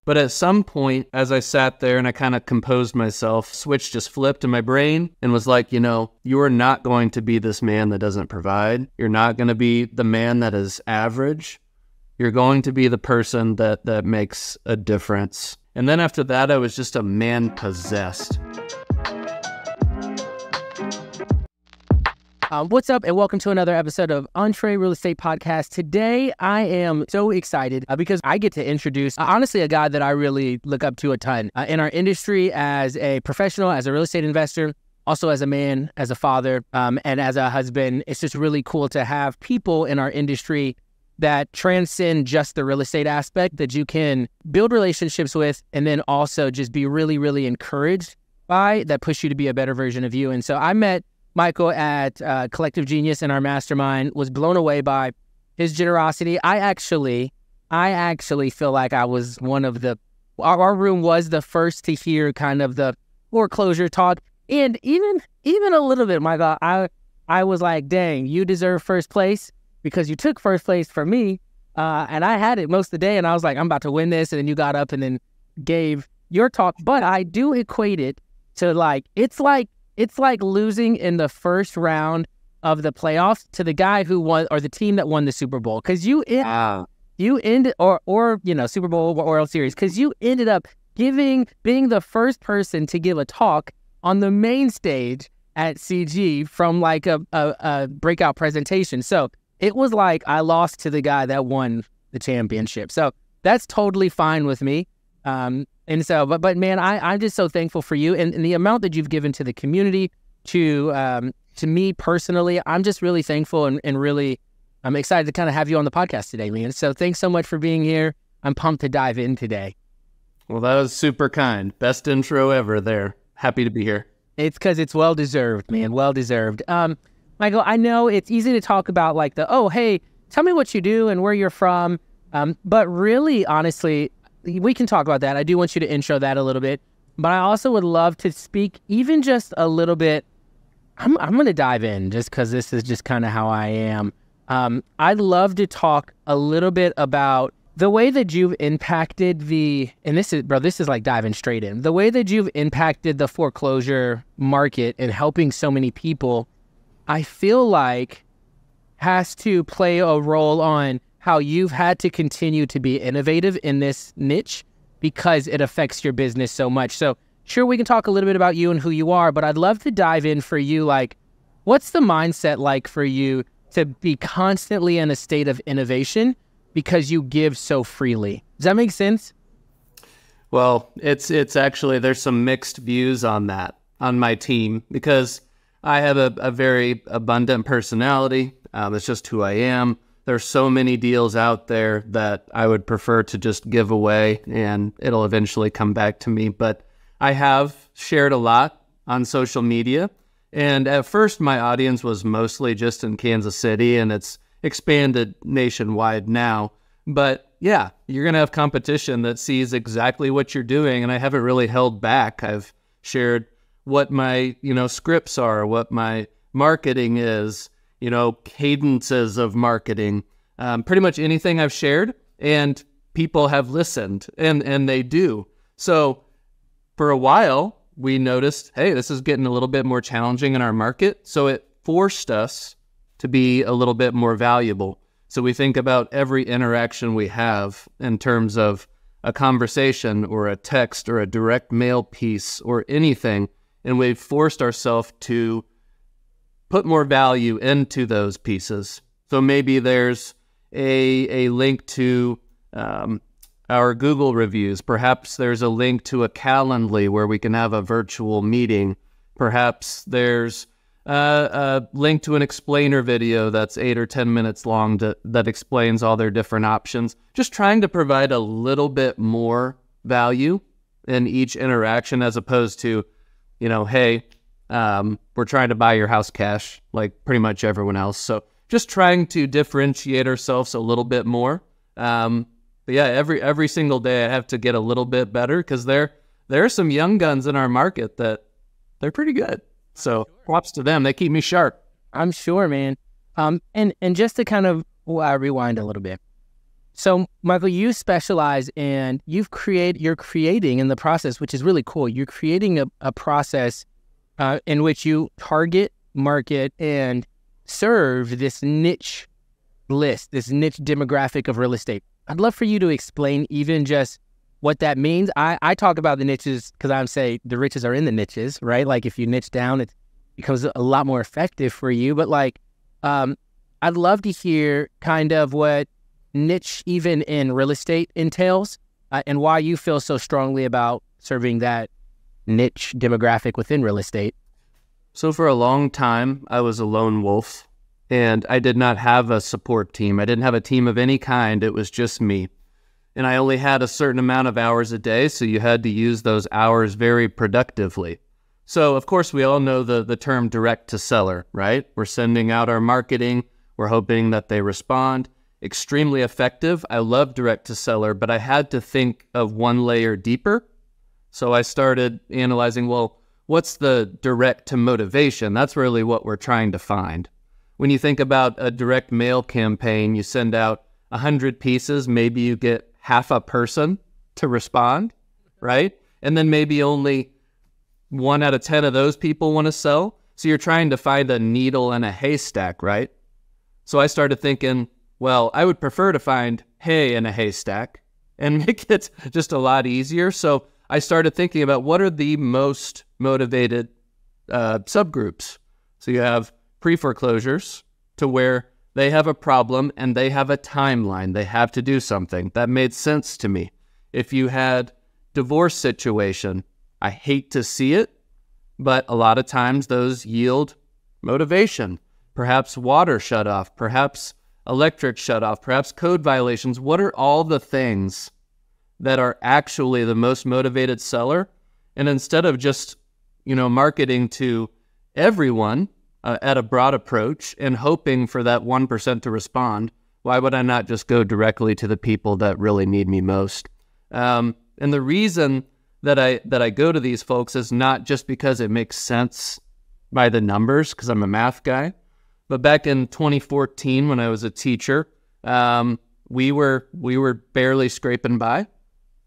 But at some point, as I sat there and I kind of composed myself, switch just flipped in my brain and was like, you are not going to be this man that doesn't provide. You're not going to be the man that is average. You're going to be the person that makes a difference. And then after that, I was just a man possessed. What's up, and welcome to another episode of Entree Real Estate Podcast. Today, I am so excited because I get to introduce, honestly, a guy that I really look up to a ton in our industry as a professional, as a real estate investor, also as a man, as a father, and as a husband. It's just really cool to have people in our industry that transcend just the real estate aspect, that you can build relationships with, and then also just be really, really encouraged by, that push you to be a better version of you. And so I met Michael at Collective Genius in our mastermind, was blown away by his generosity. I actually feel like I was one of our room was the first to hear kind of the foreclosure talk. And even a little bit, Michael, I was like, dang, you deserve first place because you took first place for me. And I had it most of the day and I was like, I'm about to win this. And then you got up and then gave your talk. But I do equate it to it's like losing in the first round of the playoffs to the guy who won, or the team that won the Super Bowl. Because you ended, or Super Bowl or World Series, because you ended up being the first person to give a talk on the main stage at CG from like a breakout presentation. So it was like I lost to the guy that won the championship. So that's totally fine with me. And so, but man, I'm just so thankful for you and the amount that you've given to the community, to me personally. I'm just really thankful and really, I'm excited to kind of have you on the podcast today, man. So thanks so much for being here. I'm pumped to dive in today. Well, that was super kind. Best intro ever there. Happy to be here. It's because it's well-deserved, man. Well-deserved. Michael, I know it's easy to talk about like hey, tell me what you do and where you're from. But really, honestly, we can talk about that. I do want you to intro that a little bit, but I also would love to speak even just a little bit. I'm going to dive in just because this is just kind of how I am. I'd love to talk a little bit about the way that you've impacted and this is like diving straight in, the way that you've impacted the foreclosure market and helping so many people, I feel like has to play a role on how you've had to continue to be innovative in this niche because it affects your business so much. So sure, we can talk a little bit about you and who you are, but I'd love to dive in for you. Like, what's the mindset like for you to be constantly in a state of innovation because you give so freely? Does that make sense? Well, it's actually, there's some mixed views on that on my team because I have a very abundant personality. It's just who I am. There's so many deals out there that I would prefer to just give away and it'll eventually come back to me. But I have shared a lot on social media. And at first, my audience was mostly just in Kansas City and it's expanded nationwide now. But yeah, you're going to have competition that sees exactly what you're doing. And I haven't really held back. I've shared what my, scripts are, what my marketing is, cadences of marketing, pretty much anything I've shared, and people have listened, and they do. So for a while, we noticed, hey, this is getting a little bit more challenging in our market. So it forced us to be a little bit more valuable. So we think about every interaction we have in terms of a conversation or a text or a direct mail piece or anything, and we've forced ourselves to put more value into those pieces. So maybe there's a link to our Google reviews. Perhaps there's a link to a Calendly where we can have a virtual meeting. Perhaps there's a link to an explainer video that's 8 or 10 minutes long that explains all their different options. Just trying to provide a little bit more value in each interaction as opposed to, hey, we're trying to buy your house cash like pretty much everyone else. So just trying to differentiate ourselves a little bit more. But yeah, every single day I have to get a little bit better because there are some young guns in our market that they're pretty good. So props to them. They keep me sharp. I'm sure, man. And just to kind of rewind a little bit. So, Michael, you specialize in, you're creating in the process, which is really cool. You're creating a process in which you target, market, and serve this niche list, this niche demographic of real estate. I'd love for you to explain even just what that means. I talk about the niches because I'm saying the riches are in the niches, right? Like if you niche down, it becomes a lot more effective for you. But like, I'd love to hear kind of what niche even in real estate entails and why you feel so strongly about serving that niche demographic within real estate. So for a long time, I was a lone wolf, and I did not have a support team. I didn't have a team of any kind. It was just me. And I only had a certain amount of hours a day, so you had to use those hours very productively. So, of course, we all know the term direct to seller, right? We're sending out our marketing. We're hoping that they respond. Extremely effective. I love direct to seller, but I had to think of one layer deeper. So I started analyzing, well, what's the direct to motivation? That's really what we're trying to find. When you think about a direct mail campaign, you send out 100 pieces, maybe you get half a person to respond, right? And then maybe only 1 out of 10 of those people want to sell. So you're trying to find a needle in a haystack, right? So I started thinking, well, I would prefer to find hay in a haystack and make it just a lot easier. So I started thinking about what are the most motivated subgroups. So you have pre-foreclosures, to where they have a problem and they have a timeline. They have to do something. That made sense to me. If you had divorce situation, I hate to see it, but a lot of times those yield motivation. Perhaps water shut off, perhaps electric shut off, perhaps code violations. What are all the things that are actually the most motivated seller? And instead of just, marketing to everyone at a broad approach and hoping for that 1% to respond, why would I not just go directly to the people that really need me most? And the reason that I go to these folks is not just because it makes sense by the numbers, because I'm a math guy, but back in 2014 when I was a teacher, we were barely scraping by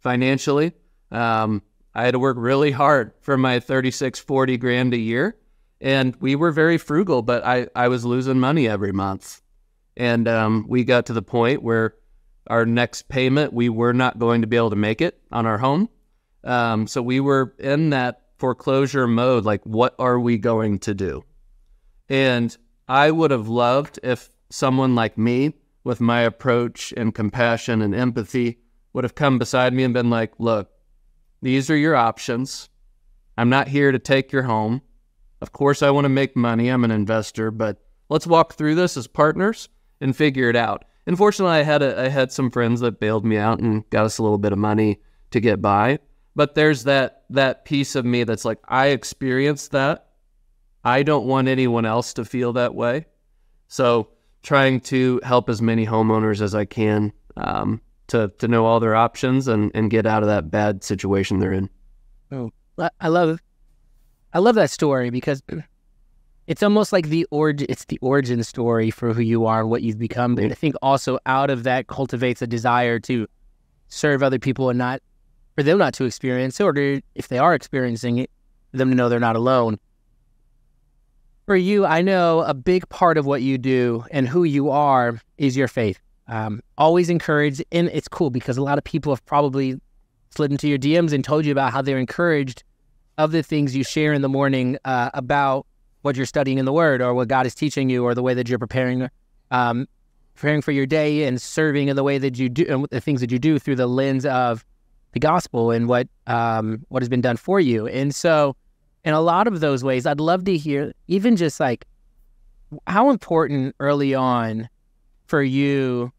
financially. I had to work really hard for my 40 grand a year. And we were very frugal, but I was losing money every month. And we got to the point where our next payment, we were not going to be able to make it on our home. So we were in that foreclosure mode, like, what are we going to do? And I would have loved if someone like me, with my approach and compassion and empathy, would have come beside me and been like, look, these are your options. I'm not here to take your home. Of course, I want to make money. I'm an investor, but let's walk through this as partners and figure it out. Unfortunately, I had some friends that bailed me out and got us a little bit of money to get by. But there's that piece of me that's like, I experienced that. I don't want anyone else to feel that way. So trying to help as many homeowners as I can to know all their options and get out of that bad situation they're in. Oh, I love that story because it's almost like it's the origin story for who you are and what you've become. And I think also out of that cultivates a desire to serve other people and not for them not to experience it, or if they are experiencing it, for them to know they're not alone. For you, I know a big part of what you do and who you are is your faith. Always encouraged, and it's cool because a lot of people have probably slid into your DMs and told you about how they're encouraged of the things you share in the morning about what you're studying in the Word or what God is teaching you or the way that you're preparing for your day and serving in the way that you do and the things that you do through the lens of the gospel and what has been done for you. And so in a lot of those ways, I'd love to hear even just like how important early on for you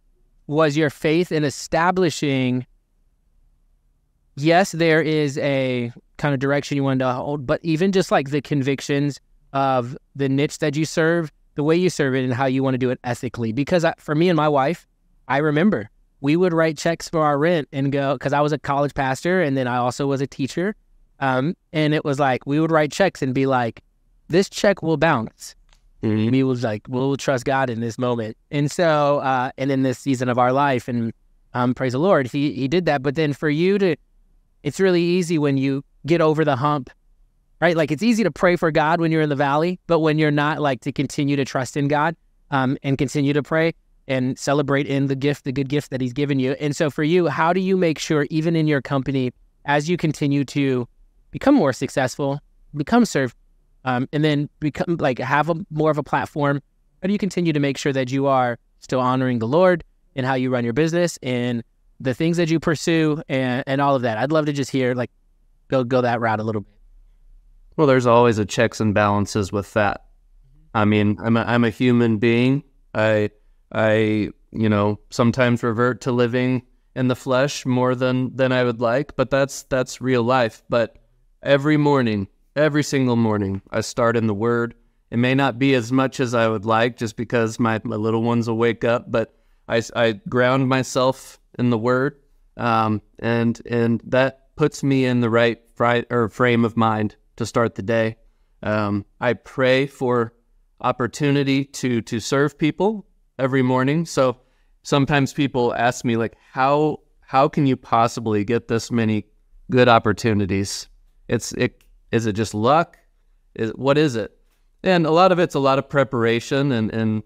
was your faith in establishing, yes, there is a kind of direction you wanted to hold, but even just like the convictions of the niche that you serve, the way you serve it and how you want to do it ethically. Because for me and my wife, I remember we would write checks for our rent and go, because I was a college pastor and then I also was a teacher. And it was like, we would write checks and be like, this check will bounce. Mm-hmm. And we was like, we'll trust God in this moment. And so, and in this season of our life. And Praise the Lord. He did that. But then for you to, it's really easy when you get over the hump, right? Like it's easy to pray for God when you're in the valley, but when you're not, like to continue to trust in God and continue to pray and celebrate in the good gift that he's given you. And so for you, how do you make sure even in your company, as you continue to become more successful, become served, and then become like have more of a platform, how do you continue to make sure that you are still honoring the Lord in how you run your business and the things that you pursue and all of that? I'd love to just hear like go that route a little bit. Well, there's always a checks and balances with that. I mean, I'm a human being. I sometimes revert to living in the flesh more than I would like, but that's real life. But every single morning, I start in the Word. It may not be as much as I would like just because my little ones will wake up, but I ground myself in the Word, and that puts me in the right frame of mind to start the day. I pray for opportunity to serve people every morning. So sometimes people ask me like, how can you possibly get this many good opportunities? Is it just luck? What is it? And a lot of it's a lot of preparation and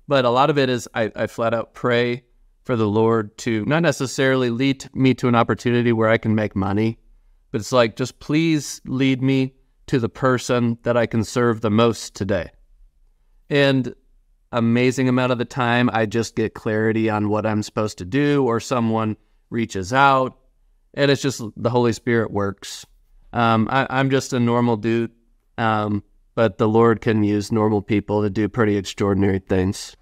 but a lot of it is I flat out pray for the Lord to not necessarily lead me to an opportunity where I can make money, but it's like, just please lead me to the person that I can serve the most today. And amazing amount of the time, I just get clarity on what I'm supposed to do, or someone reaches out, and it's just the Holy Spirit works. I'm just a normal dude, but the Lord can use normal people to do pretty extraordinary things.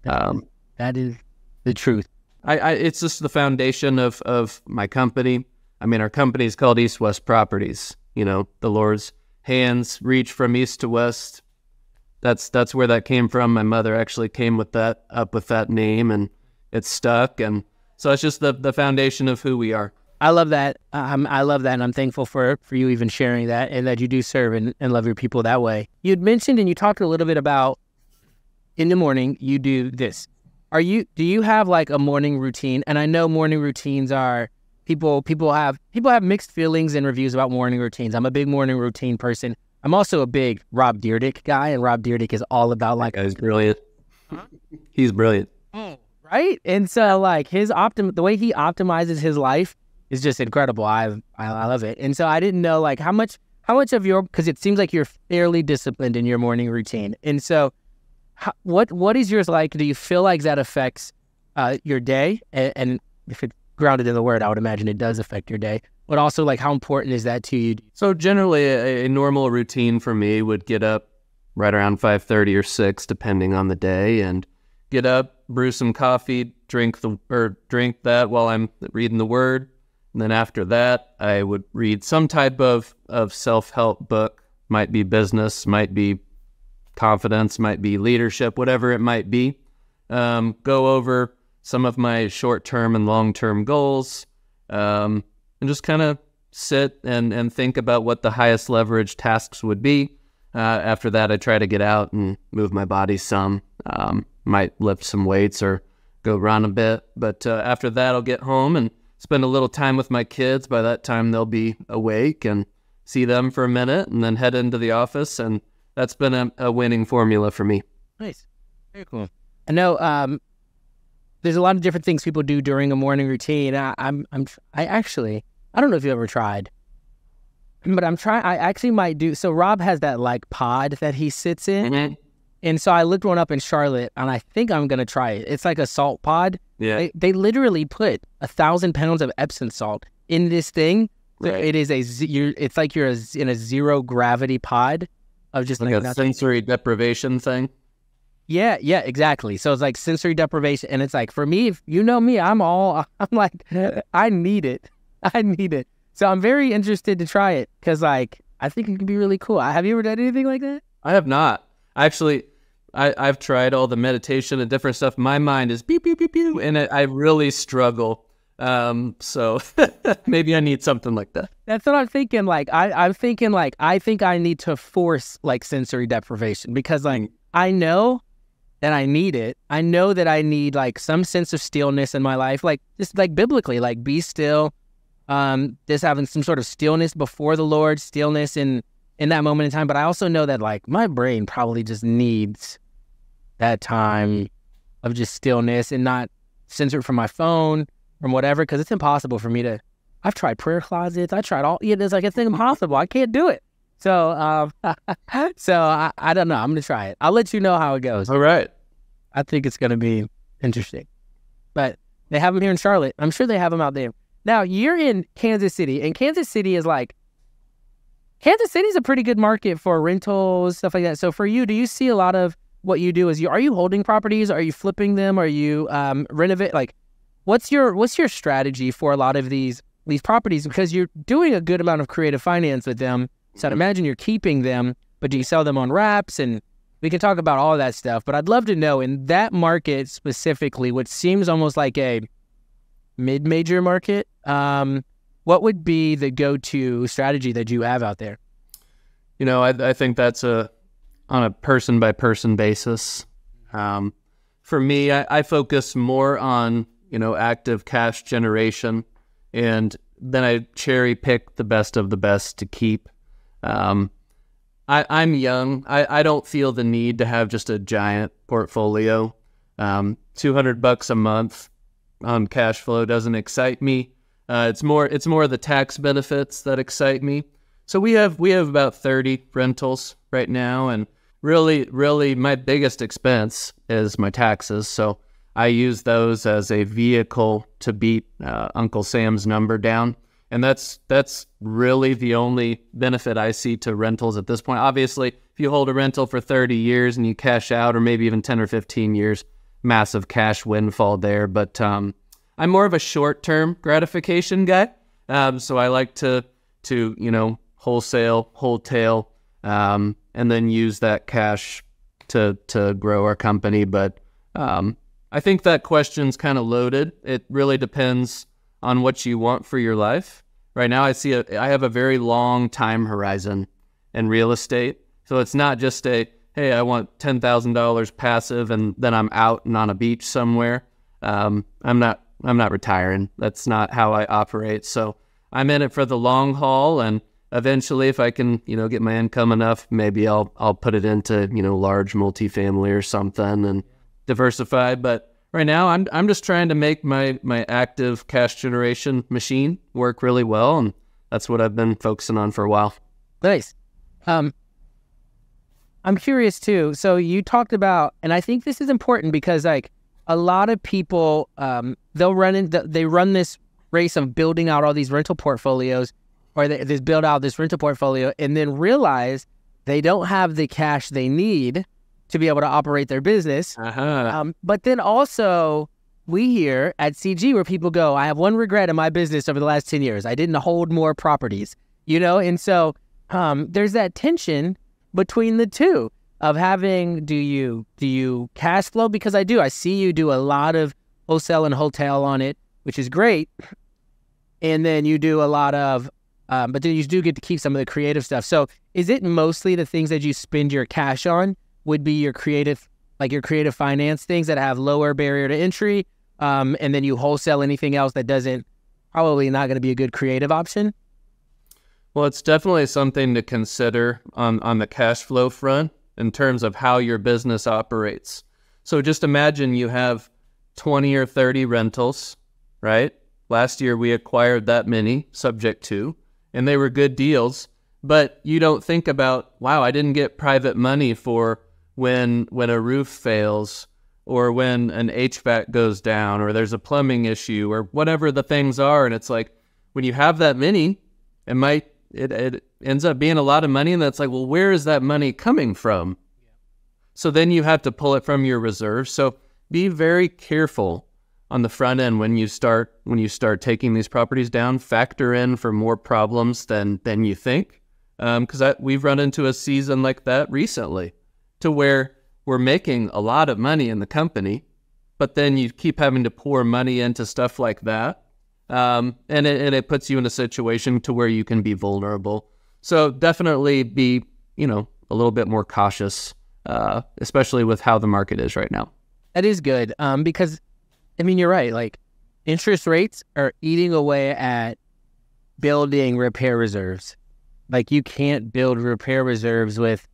That is the truth. It's just the foundation of my company. I mean, our company is called East West Properties. The Lord's hands reach from east to west. That's where that came from. My mother actually came up with that name, and it's stuck. And so it's just the foundation of who we are. I love that. I love that, and I'm thankful for you even sharing that, and that you do serve and love your people that way. You'd mentioned and you talked a little bit about in the morning you do this. Do you have like a morning routine? And I know morning routines are people have mixed feelings and reviews about morning routines. I'm a big morning routine person. I'm also a big Rob Dyrdek guy, and Rob Dyrdek is all about like... That guy's brilliant. He's brilliant. Right? And so like the way he optimizes his life is just incredible. I love it. And so I didn't know like how much of your, because it seems like you're fairly disciplined in your morning routine. And so what is yours like? Do you feel like that affects your day? And if it's grounded in the Word, I would imagine it does affect your day. But also, like, how important is that to you? So generally, a normal routine for me would get up right around 5:30 or 6, depending on the day, and get up, brew some coffee, drink that while I'm reading the Word. And then after that, I would read some type of self-help book. Might be business, might be confidence, might be leadership, whatever it might be. Go over some of my short-term and long-term goals, and just kind of sit and think about what the highest leverage tasks would be. After that, I try to get out and move my body some. Might lift some weights or go run a bit. But after that, I'll get home and spend a little time with my kids. By that time, they'll be awake, and see them for a minute, and then head into the office. And that's been a winning formula for me. Nice. Very cool. I know there's a lot of different things people do during a morning routine. I don't know if you ever tried, but I actually might do. So Rob has that like pod that he sits in. Mm-hmm. And so I looked one up in Charlotte, and I think I'm going to try it. It's like a salt pod. Yeah. They literally put 1,000 pounds of Epsom salt in this thing. Right. It is it's like you're in a zero gravity pod of just like a sensory deprivation thing. Yeah, exactly. So it's like sensory deprivation, and it's like, for me, if you know me, I'm like, I need it. So I'm very interested to try it, because like, I think it could be really cool. Have you ever done anything like that? I have not. Actually, I've tried all the meditation and different stuff. My mind is beep, beep, beep, beep, and I really struggle. So maybe I need something like that. That's what I'm thinking. Like, I'm thinking like, I think I need to force like sensory deprivation, because like, I know that I need it. I know that I need like some sense of stillness in my life, like just like biblically, like be still. Just having some sort of stillness before the Lord, stillness in that moment in time. But I also know that like my brain probably just needs that time of just stillness and not censored from my phone, from whatever, because it's impossible for me to. I've tried prayer closets. I tried all. Yeah, it's like it's impossible. I can't do it. So, I don't know. I'm gonna try it. I'll let you know how it goes. All right. I think it's gonna be interesting. But they have them here in Charlotte. I'm sure they have them out there. Now you're in Kansas City, and Kansas City is a pretty good market for rentals, stuff like that. So for you, do you see a lot of what you do? Are you holding properties? Are you flipping them? Are you renovate? Like, what's your strategy for a lot of these properties? Because you're doing a good amount of creative finance with them. So I'd imagine you're keeping them, but do you sell them on wraps? And we can talk about all that stuff. But I'd love to know in that market specifically, which seems almost like a mid-major market, what would be the go-to strategy that you have out there? You know, I think that's on a person-by-person basis. For me, I focus more on, active cash generation, and then I cherry-pick the best of the best to keep. I'm young. I don't feel the need to have just a giant portfolio. $200 a month on cash flow doesn't excite me. It's more the tax benefits that excite me. So we have about 30 rentals right now, and really my biggest expense is my taxes. So I use those as a vehicle to beat Uncle Sam's number down. And that's really the only benefit I see to rentals at this point. Obviously, if you hold a rental for 30 years and you cash out, or maybe even 10 or 15 years, massive cash windfall there. But I'm more of a short-term gratification guy. So I like to wholesale, and then use that cash to grow our company. But I think that question's kind of loaded. It really depends on what you want for your life. Right now, I have a very long time horizon in real estate. So it's not just hey, I want $10,000 passive and then I'm out and on a beach somewhere. I'm not retiring. That's not how I operate. So I'm in it for the long haul, and eventually, if I can, get my income enough, maybe I'll put it into, large multifamily or something and diversify. But right now, I'm just trying to make my active cash generation machine work really well, and that's what I've been focusing on for a while. Nice. I'm curious too. So you talked about, and I think this is important because like a lot of people, they run this race of building out all these rental portfolios, or they build out this rental portfolio and then realize they don't have the cash they need to be able to operate their business. But then also we hear at CG where people go, I have one regret in my business over the last 10 years. I didn't hold more properties, And so there's that tension between the two of having, do you cash flow? Because I see you do a lot of wholesale and hotel on it, which is great. And then you do a lot of, but then you do get to keep some of the creative stuff. So is it mostly the things that you spend your cash on would be your creative finance things that have lower barrier to entry, and then you wholesale anything else that probably not going to be a good creative option? Well, it's definitely something to consider on the cash flow front in terms of how your business operates. So just imagine you have 20 or 30 rentals, right? Last year we acquired that many, subject to, and they were good deals, but you don't think about, wow, I didn't get private money for when a roof fails, or when an HVAC goes down, or there's a plumbing issue, or whatever the things are. And it's like, when you have that many, it ends up being a lot of money, and that's like, well, where is that money coming from? So then you have to pull it from your reserves. So be very careful on the front end when you start taking these properties down. Factor in for more problems than you think, because we've run into a season like that recently, to where we're making a lot of money in the company, but then you keep having to pour money into stuff like that, and it puts you in a situation to where you can be vulnerable. So definitely be a little bit more cautious especially with how the market is right now. That is good. Because, I mean, you're right. Like, interest rates are eating away at building repair reserves. Like, you can't build repair reserves with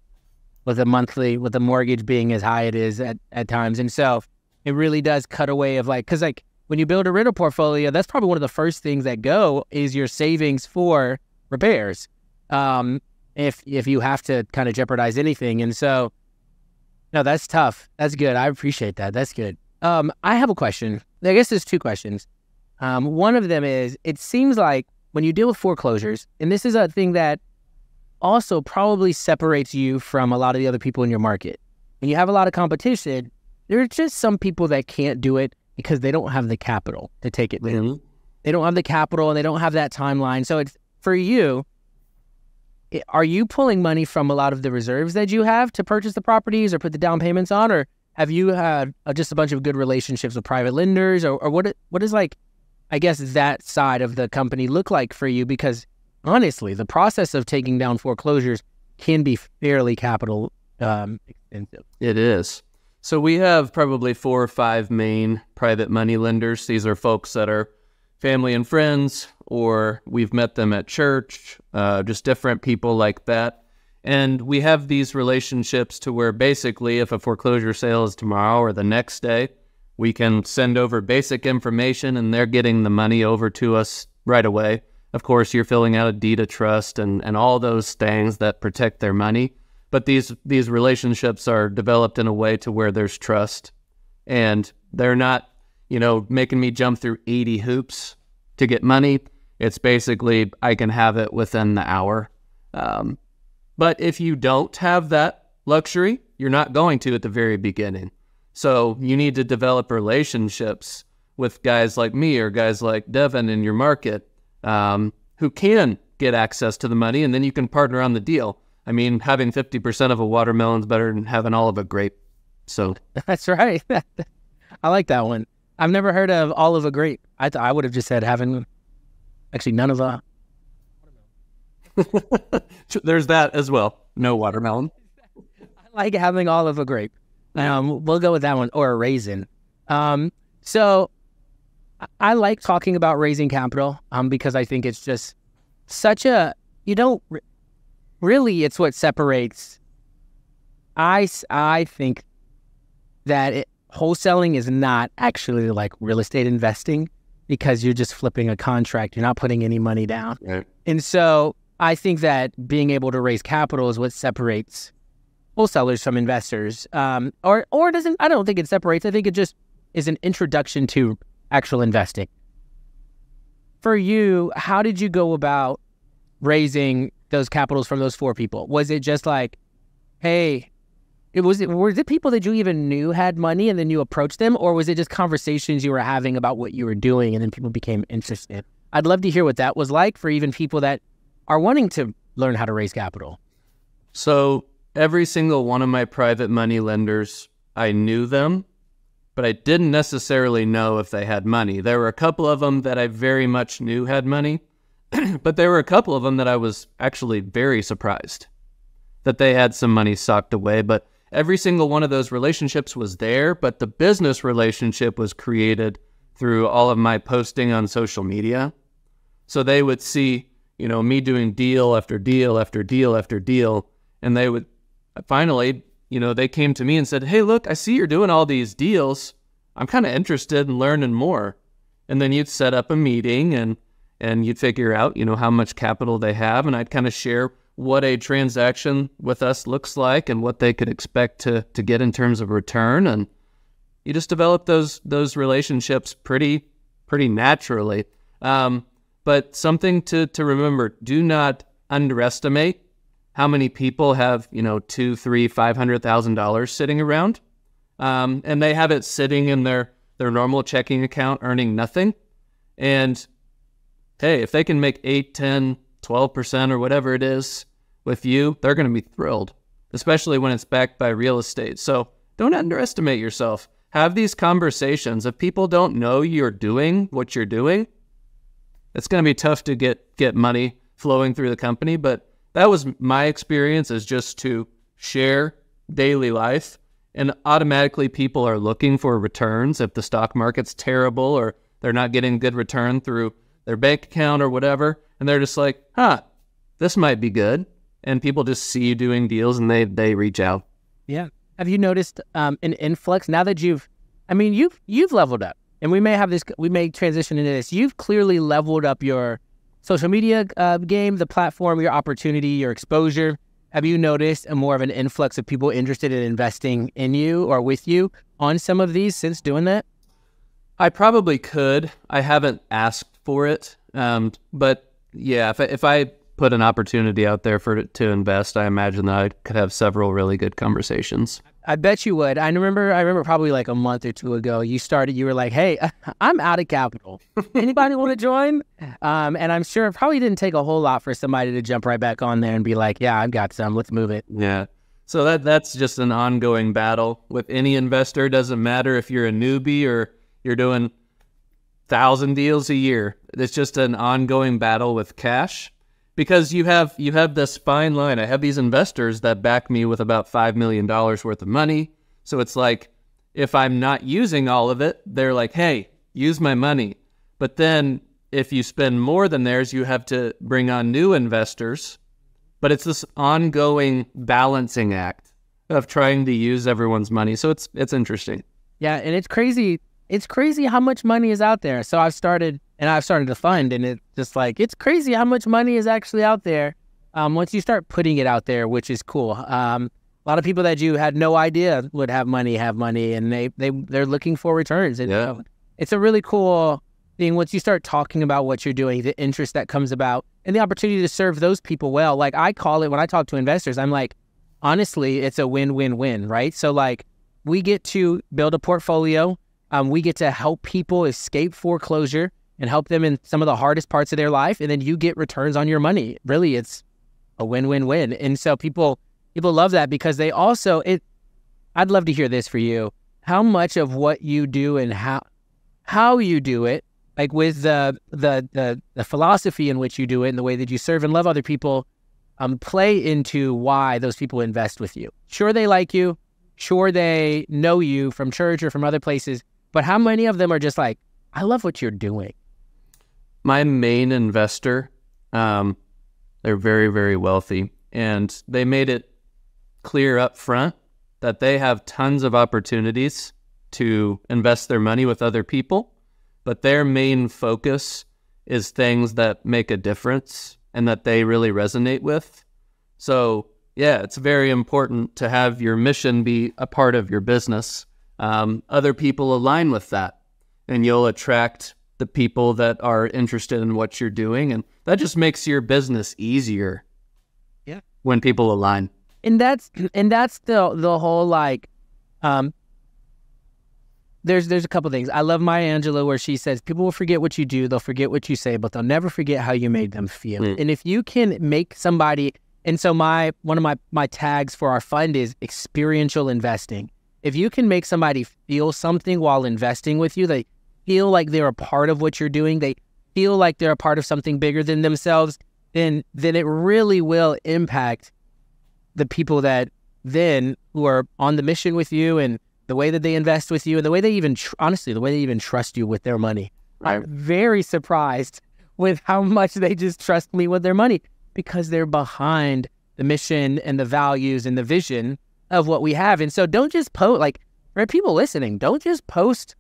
a mortgage being as high it is at times. And so it really does cut away of like, because like when you build a rental portfolio, that's probably one of the first things that go is your savings for repairs. If you have to kind of jeopardize anything. And so, no, that's tough. That's good. I appreciate that. That's good. I have a question. I guess there's two questions. One of them is, it seems like when you deal with foreclosures, and this is a thing that also probably separates you from a lot of the other people in your market. When you have a lot of competition, there are just some people that can't do it because they don't have the capital to take it there. Mm-hmm. They don't have the capital and they don't have that timeline. So it's for you, are you pulling money from a lot of the reserves that you have to purchase the properties or put the down payments on, or have you had just a bunch of good relationships with private lenders, or what is like, I guess, that side of the company look like for you? Because honestly, the process of taking down foreclosures can be fairly capital expensive. It is. So we have probably 4 or 5 main private money lenders. These are folks that are family and friends, or we've met them at church, just different people like that. And we have these relationships to where basically if a foreclosure sale is tomorrow or the next day, we can send over basic information and they're getting the money over to us right away. Of course, you're filling out a deed of trust and all those things that protect their money. But these relationships are developed in a way to where there's trust. And they're not, making me jump through 80 hoops to get money. It's basically I can have it within the hour. But if you don't have that luxury, you're not going to at the very beginning. So you need to develop relationships with guys like me or guys like Devin in your market, who can get access to the money, and then you can partner on the deal. I mean, having 50% of a watermelon is better than having all of a grape. So that's right. I like that one. I've never heard of all of a grape. I would have just said having actually none of a watermelon. There's that as well. No watermelon. I like having all of a grape. We'll go with that one, or a raisin. So I like talking about raising capital because I think it's just such a, really it's what separates. I think that wholesaling is not actually like real estate investing, because you're just flipping a contract. You're not putting any money down. Right. And so I think that being able to raise capital is what separates wholesalers from investors. Or it doesn't, I don't think it separates. I think it just is an introduction to actual investing. For you, how did you go about raising those capitals from those 4 people? Was it just like, hey, were it people that you even knew had money and then you approached them, or was it just conversations you were having about what you were doing and then people became interested? I'd love to hear what that was like for even people that are wanting to learn how to raise capital. So every single one of my private money lenders, I knew them, but I didn't necessarily know if they had money. There were a couple of them that I very much knew had money, but there were a couple of them that I was actually very surprised that they had some money socked away. But every single one of those relationships was there, but the business relationship was created through all of my posting on social media. So they would see, me doing deal after deal after deal after deal, and they would finally, they came to me and said, hey, look, I see you're doing all these deals. I'm kind of interested in learning more. And then you'd set up a meeting and you'd figure out, how much capital they have. And I'd kind of share what a transaction with us looks like and what they could expect to get in terms of return. And you just develop those relationships pretty naturally. But something to remember, do not underestimate how many people have, $200,000, $300,000, $500,000 sitting around, and they have it sitting in their normal checking account earning nothing. And hey, if they can make 8, 10, 12% or whatever it is with you, they're going to be thrilled, especially when it's backed by real estate. So don't underestimate yourself. Have these conversations. If people don't know you're doing what you're doing, it's going to be tough to get money flowing through the company. But that was my experience, is just to share daily life, and automatically people are looking for returns if the stock market's terrible or they're not getting good return through their bank account or whatever, and they're just like, this might be good. And people just see you doing deals and they reach out. Yeah. Have you noticed an influx now that you've leveled up? And we may transition into this. You've clearly leveled up your social media game, the platform, your opportunity, your exposure. Have you noticed more of an influx of people interested in investing in you or with you on some of these since doing that? I probably could. I haven't asked for it. But yeah, if I put an opportunity out there to invest, I imagine that I could have several really good conversations. I bet you would. I remember probably like a month or two ago, you were like, hey, I'm out of capital. Anybody want to join? And I'm sure it probably didn't take a whole lot for somebody to jump right back on there and be like, yeah, I've got some, let's move it. Yeah. So that's just an ongoing battle with any investor. Doesn't matter if you're a newbie or you're doing 1,000 deals a year. It's just an ongoing battle with cash. Because you have this fine line. I have these investors that back me with about $5 million worth of money. So it's like, if I'm not using all of it, they're like, hey, use my money. But then if you spend more than theirs, you have to bring on new investors. But it's this ongoing balancing act of trying to use everyone's money. So it's interesting. Yeah, and it's crazy. It's crazy how much money is out there. So I've started to fund, and it's just like, it's crazy how much money is actually out there once you start putting it out there, which is cool. A lot of people that you had no idea would have money, and they're looking for returns. And yeah. It's a really cool thing once you start talking about what you're doing, the interest that comes about, and the opportunity to serve those people well. Like I call it, when I talk to investors, I'm like, honestly, it's a win-win-win, right? So like, we get to build a portfolio. We get to help people escape foreclosure and help them in some of the hardest parts of their life. And then you get returns on your money. Really, it's a win-win-win. And so people love that because they also, I'd love to hear this for you. How much of what you do and how you do it, like with the philosophy in which you do it and the way that you serve and love other people, play into why those people invest with you. Sure, they like you. Sure, they know you from church or from other places. But how many of them are just like, I love what you're doing? My main investor, they're very, very wealthy, and they made it clear up front that they have tons of opportunities to invest their money with other people, but their main focus is things that make a difference and that they really resonate with. So yeah, it's very important to have your mission be a part of your business. Other people align with that, and you'll attract the people that are interested in what you're doing, and that just makes your business easier. Yeah, when people align. And that's the whole like, there's a couple things. I love Maya Angelou where she says, people will forget what you do, they'll forget what you say, but they'll never forget how you made them feel. And if you can make somebody, and so one of my tags for our fund is experiential investing. If you can make somebody feel something while investing with you, they feel like they're a part of what you're doing, they feel like they're a part of something bigger than themselves, then it really will impact the people that then who are on the mission with you, and the way that they invest with you, and the way they even, honestly, the way they even trust you with their money. I'm very surprised with how much they just trust me with their money, because they're behind the mission and the values and the vision of what we have. And so don't just post, like, for people listening, don't just post,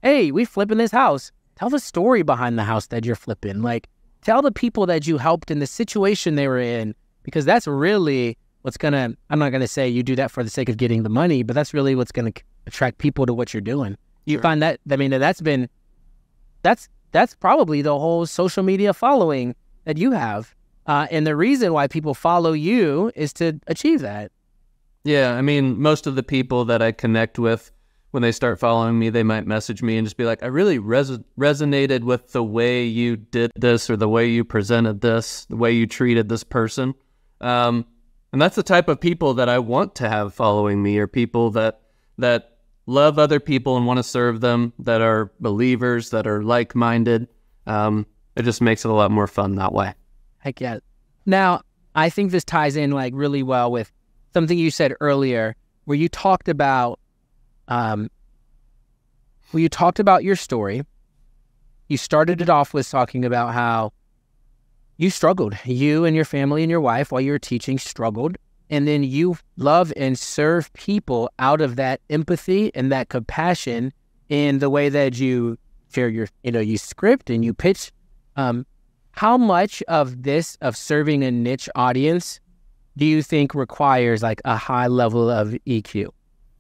hey, we flipping this house. Tell the story behind the house that you're flipping. Like, tell the people that you helped in the situation they were in, because that's really what's gonna, I'm not gonna say you do that for the sake of getting the money, but that's really what's gonna attract people to what you're doing. You find that, I mean, that's probably the whole social media following that you have. And the reason why people follow you is to achieve that. Yeah, I mean, most of the people that I connect with, when they start following me, they might message me and just be like, I really resonated with the way you did this, or the way you presented this, the way you treated this person. And that's the type of people that I want to have following me, or people that love other people and want to serve them, that are believers, that are like-minded. It just makes it a lot more fun that way. Heck yeah. Now, I think this ties in like really well with something you said earlier, where you talked about your story. You started it off with talking about how you struggled. You and your family and your wife, while you were teaching, struggled. And then you love and serve people out of that empathy and that compassion in the way that you share you script and you pitch. How much of this, of serving a niche audience, do you think requires like a high level of EQ,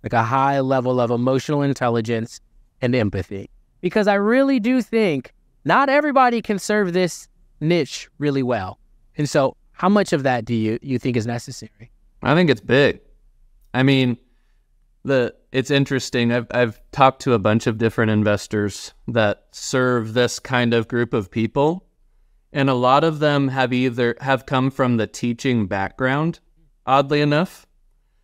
like a high level of emotional intelligence and empathy? Because I really do think not everybody can serve this niche really well. And so how much of that do you think is necessary? I think it's big. I mean, it's interesting. I've talked to a bunch of different investors that serve this kind of group of people, and a lot of them have come from the teaching background, oddly enough.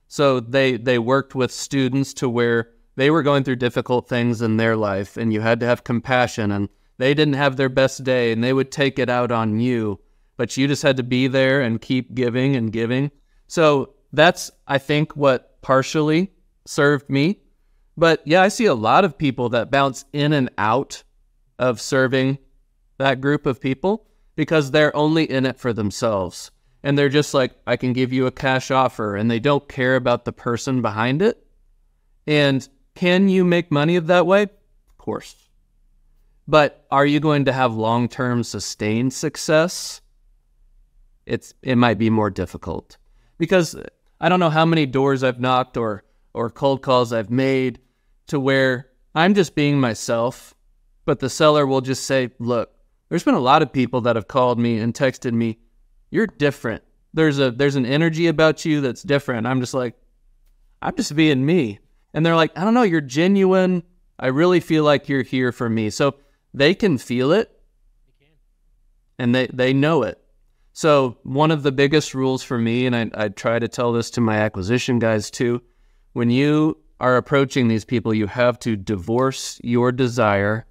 So they worked with students to where they were going through difficult things in their life, and you had to have compassion, and they didn't have their best day, and they would take it out on you, but you just had to be there and keep giving and giving. So that's, I think, what partially served me. But yeah, I see a lot of people that bounce in and out of serving that group of people because they're only in it for themselves. And they're just like, I can give you a cash offer, and they don't care about the person behind it. And can you make money that way? Of course. But are you going to have long-term sustained success? It might be more difficult. Because I don't know how many doors I've knocked or cold calls I've made to where I'm just being myself, but the seller will just say, look, there's been a lot of people that have called me and texted me, you're different. There's an energy about you that's different. I'm just like, I'm just being me. And they're like, I don't know, you're genuine. I really feel like you're here for me. So they can feel it, and they know it. So one of the biggest rules for me, and I try to tell this to my acquisition guys too, when you are approaching these people, you have to divorce your desire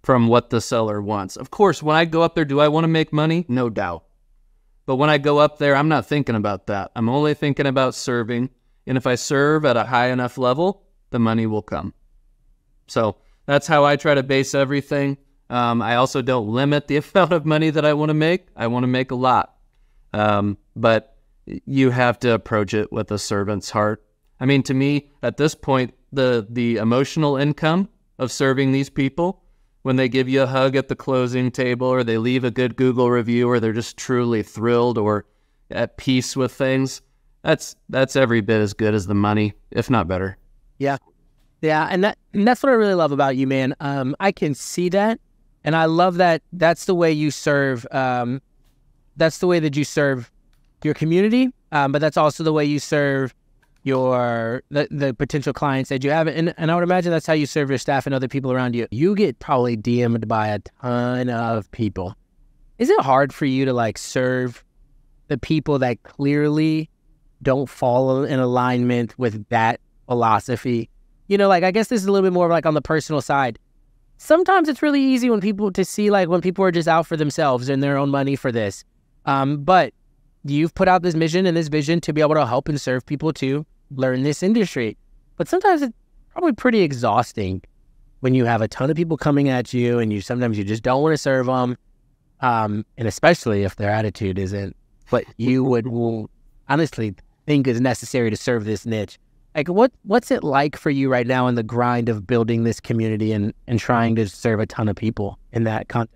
from what the seller wants. Of course, when I go up there, do I want to make money? No doubt. But when I go up there, I'm not thinking about that. I'm only thinking about serving. And if I serve at a high enough level, the money will come. So that's how I try to base everything. I also don't limit the amount of money that I want to make. I want to make a lot. But you have to approach it with a servant's heart. I mean, to me, at this point, the emotional income of serving these people, when they give you a hug at the closing table, or they leave a good Google review, or they're just truly thrilled or at peace with things, that's every bit as good as the money, if not better. Yeah. Yeah, and that's what I really love about you, man. I can see that. And I love that that's the way you serve, that's the way that you serve your community, but that's also the way you serve the potential clients that you have. And I would imagine that's how you serve your staff and other people around you. You get probably DM'd by a ton of people. Is it hard for you to like serve the people that clearly don't fall in alignment with that philosophy? You know, like, I guess this is a little bit more like on the personal side. Sometimes it's really easy when people are just out for themselves and their own money for this. But you've put out this mission and this vision to be able to help and serve people to learn this industry. But sometimes it's probably pretty exhausting when you have a ton of people coming at you and sometimes you just don't want to serve them. And especially if their attitude isn't what you would honestly think is necessary to serve this niche. Like, what's it like for you right now in the grind of building this community and trying to serve a ton of people in that context?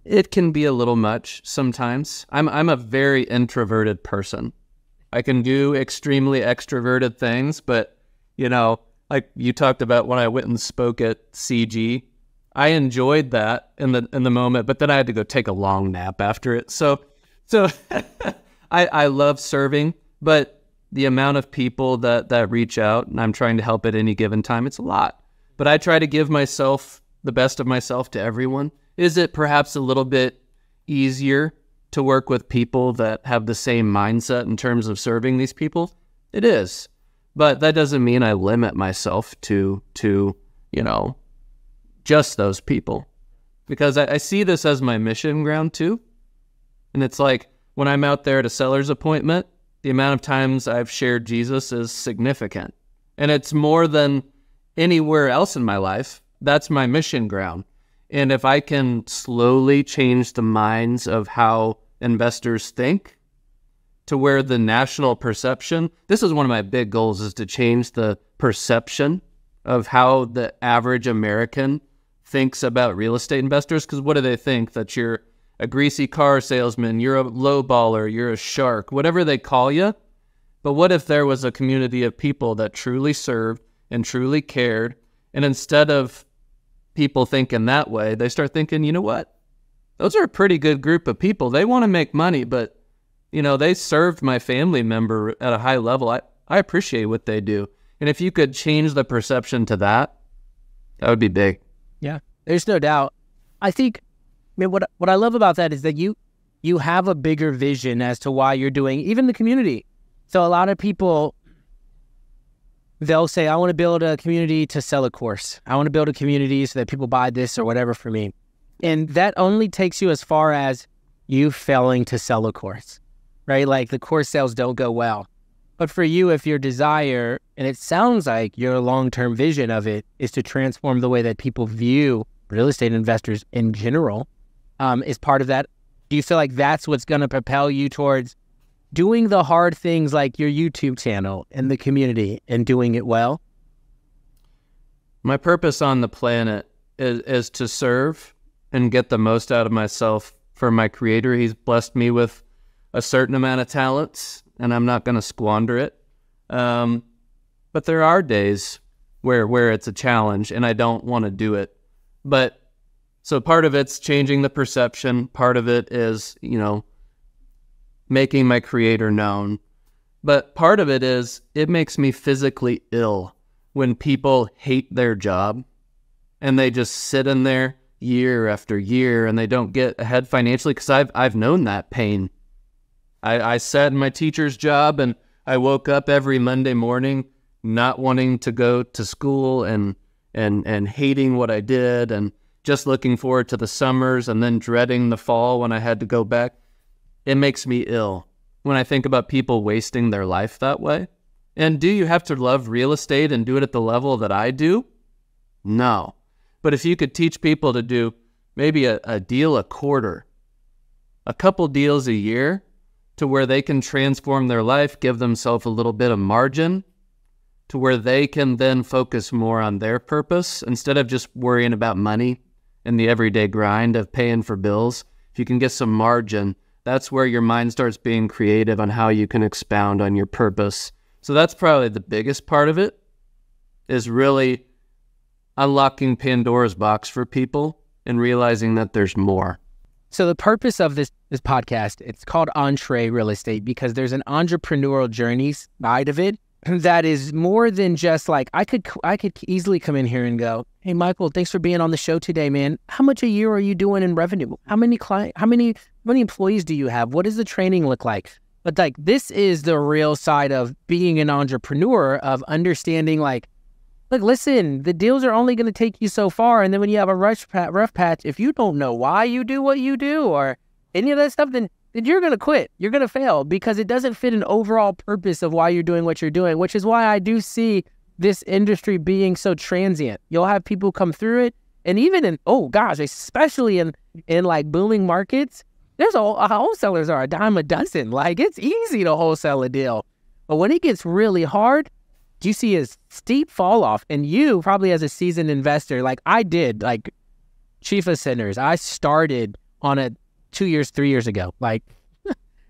It can be a little much sometimes. I'm a very introverted person. I can do extremely extroverted things, but, you know, like you talked about when I went and spoke at CG, I enjoyed that in the moment, but then I had to go take a long nap after it. So I love serving, but the amount of people that reach out, and I'm trying to help at any given time, it's a lot. But I try to give myself the best of myself to everyone. Is it perhaps a little bit easier to work with people that have the same mindset in terms of serving these people? It is. But that doesn't mean I limit myself to just those people. Because I see this as my mission ground too. And it's like when I'm out there at a seller's appointment, the amount of times I've shared Jesus is significant. And it's more than anywhere else in my life. That's my mission ground. And if I can slowly change the minds of how investors think to where the national perception, this is one of my big goals, is to change the perception of how the average American thinks about real estate investors. Because what do they think? That you're a greasy car salesman, you're a lowballer, you're a shark, whatever they call you. But what if there was a community of people that truly served and truly cared, and instead of people thinking that way, they start thinking, you know what? Those are a pretty good group of people. They want to make money, but, you know, they served my family member at a high level. I appreciate what they do. And if you could change the perception to that, that would be big. Yeah, there's no doubt. I think, I mean, what I love about that is that you have a bigger vision as to why you're doing even the community. So a lot of people, they'll say, I want to build a community to sell a course. I want to build a community so that people buy this or whatever for me. And that only takes you as far as you failing to sell a course, right? Like the course sales don't go well. But for you, if your desire, and it sounds like your long-term vision of it, is to transform the way that people view real estate investors in general, is part of that. Do you feel like that's what's going to propel you towards doing the hard things like your YouTube channel and the community and doing it well? My purpose on the planet is to serve and get the most out of myself for my Creator. He's blessed me with a certain amount of talents, and I'm not going to squander it. But there are days where it's a challenge, and I don't want to do it. But so part of it's changing the perception. Part of it is, you know, making my Creator known. But part of it is it makes me physically ill when people hate their job and they just sit in there year after year and they don't get ahead financially, because I've known that pain. I sat in my teacher's job and I woke up every Monday morning not wanting to go to school and hating what I did and just looking forward to the summers and then dreading the fall when I had to go back. It makes me ill when I think about people wasting their life that way. And do you have to love real estate and do it at the level that I do? No. But if you could teach people to do maybe a deal a quarter, a couple deals a year, to where they can transform their life, give themselves a little bit of margin, to where they can then focus more on their purpose instead of just worrying about money and the everyday grind of paying for bills. If you can get some margin, that's where your mind starts being creative on how you can expound on your purpose. So that's probably the biggest part of it, is really unlocking Pandora's box for people and realizing that there's more. So the purpose of this podcast, it's called Entree Real Estate, because there's an entrepreneurial journey side of it that is more than just like, I could easily come in here and go, hey, Michael, thanks for being on the show today, man. How much a year are you doing in revenue? How many employees do you have? What does the training look like? But like, this is the real side of being an entrepreneur, of understanding like, look, listen, the deals are only going to take you so far. And then when you have a rough patch, if you don't know why you do what you do or any of that stuff, then you're going to quit. You're going to fail because it doesn't fit an overall purpose of why you're doing what you're doing, which is why I do see this industry being so transient. You'll have people come through it. And even in, oh gosh, especially in like booming markets, there's wholesalers are a dime a dozen. Like, it's easy to wholesale a deal. But when it gets really hard, you see a steep fall off. And you probably, as a seasoned investor, like I did, like Chief of Centers, I started on it 3 years ago, like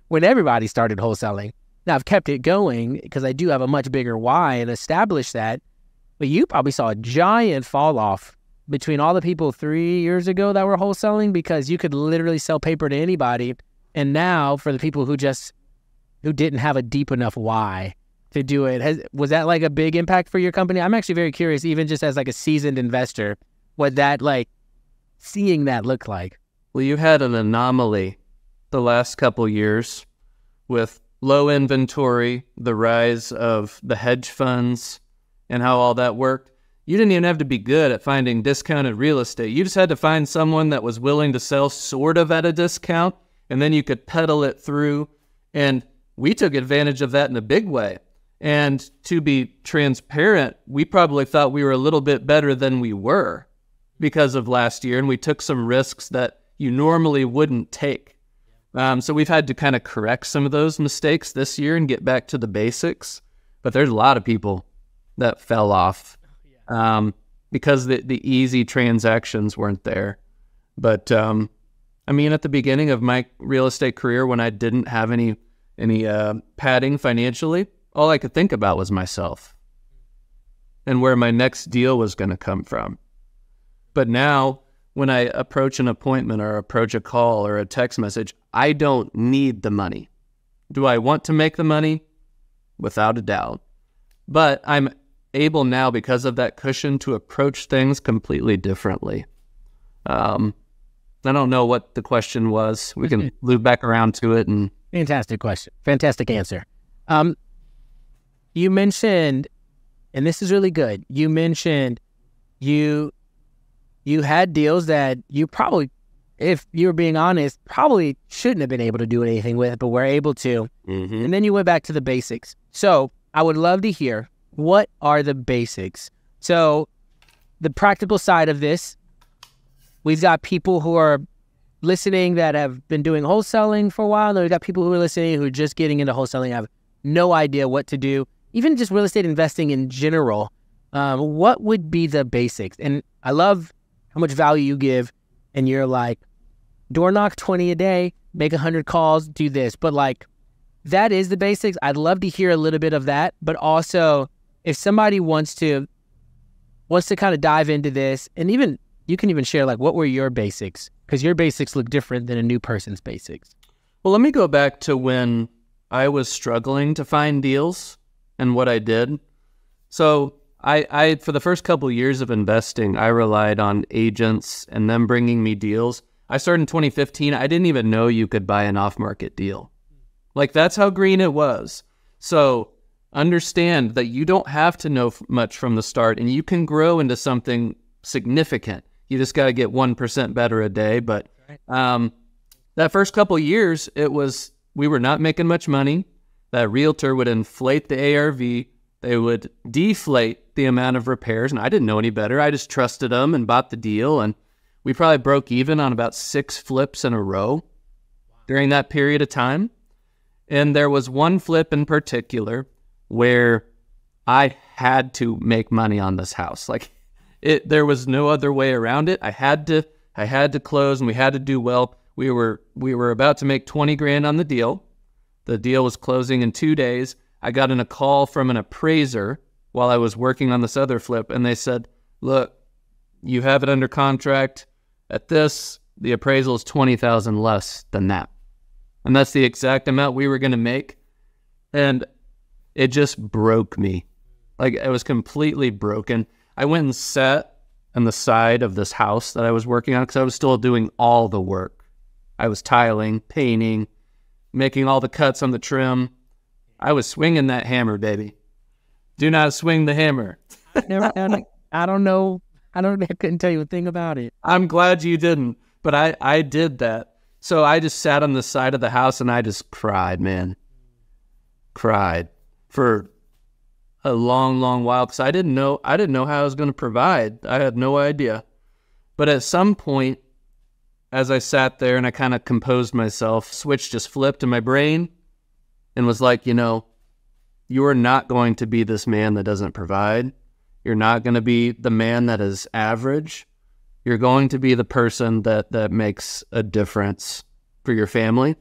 when everybody started wholesaling. Now I've kept it going because I do have a much bigger why and established that. But you probably saw a giant fall off between all the people 3 years ago that were wholesaling, because you could literally sell paper to anybody. And now for the people who didn't have a deep enough why to do it, was that like a big impact for your company? I'm actually very curious, even just as like a seasoned investor, what that like seeing that look like. Well, you had an anomaly the last couple years with low inventory, the rise of the hedge funds, and how all that worked. You didn't even have to be good at finding discounted real estate. You just had to find someone that was willing to sell sort of at a discount, and then you could peddle it through. And we took advantage of that in a big way. And to be transparent, we probably thought we were a little bit better than we were because of last year. And we took some risks that you normally wouldn't take. So we've had to kind of correct some of those mistakes this year and get back to the basics. But there's a lot of people that fell off because the easy transactions weren't there. But I mean, at the beginning of my real estate career, when I didn't have any padding financially, all I could think about was myself and where my next deal was going to come from. But now, when I approach an appointment or approach a call or a text message, I don't need the money. Do I want to make the money? Without a doubt. But I'm able now, because of that cushion, to approach things completely differently. I don't know what the question was. We can loop back around to it. Fantastic question. Fantastic answer. You mentioned, and this is really good, you mentioned you had deals that you probably, if you were being honest, probably shouldn't have been able to do anything with, but were able to. Mm-hmm. And then you went back to the basics. So I would love to hear, what are the basics? So the practical side of this, we've got people who are listening that have been doing wholesaling for a while. Then we've got people who are listening who are just getting into wholesaling, have no idea what to do. Even just real estate investing in general, what would be the basics? And I love how much value you give, and you're like, door knock 20 a day, make 100 calls, do this. But like, that is the basics. I'd love to hear a little bit of that. But also, if somebody wants to kind of dive into this, and even you can even share, like, what were your basics? Because your basics look different than a new person's basics. Well, let me go back to when I was struggling to find deals and what I did. So I for the first couple of years of investing, I relied on agents and them bringing me deals. I started in 2015. I didn't even know you could buy an off-market deal. Like, that's how green it was. So understand that you don't have to know much from the start, and you can grow into something significant. You just got to get 1% better a day. But that first couple of years, we were not making much money. That realtor would inflate the ARV. They would deflate the amount of repairs, and I didn't know any better. I just trusted them and bought the deal, and we probably broke even on about 6 flips in a row during that period of time. And there was one flip in particular where I had to make money on this house. Like, there was no other way around it. I had to close, and we had to do well. We were about to make 20 grand on the deal. The deal was closing in 2 days. I got a call from an appraiser while I was working on this other flip, and they said, look, you have it under contract at this. The appraisal is $20,000 less than that. And that's the exact amount we were going to make. And it just broke me. Like, it was completely broken. I went and sat on the side of this house that I was working on because I was still doing all the work. I was tiling, painting, making all the cuts on the trim. I was swinging that hammer, baby. Do not swing the hammer. I don't know. I couldn't tell you a thing about it. I'm glad you didn't, but I did that. So I just sat on the side of the house and I just cried, man. Cried for a long, long while because I didn't know how I was going to provide. I had no idea. But at some point, as I sat there and I kind of composed myself, switch just flipped in my brain and was like, you are not going to be this man that doesn't provide. You're not going to be the man that is average. You're going to be the person that makes a difference for your family.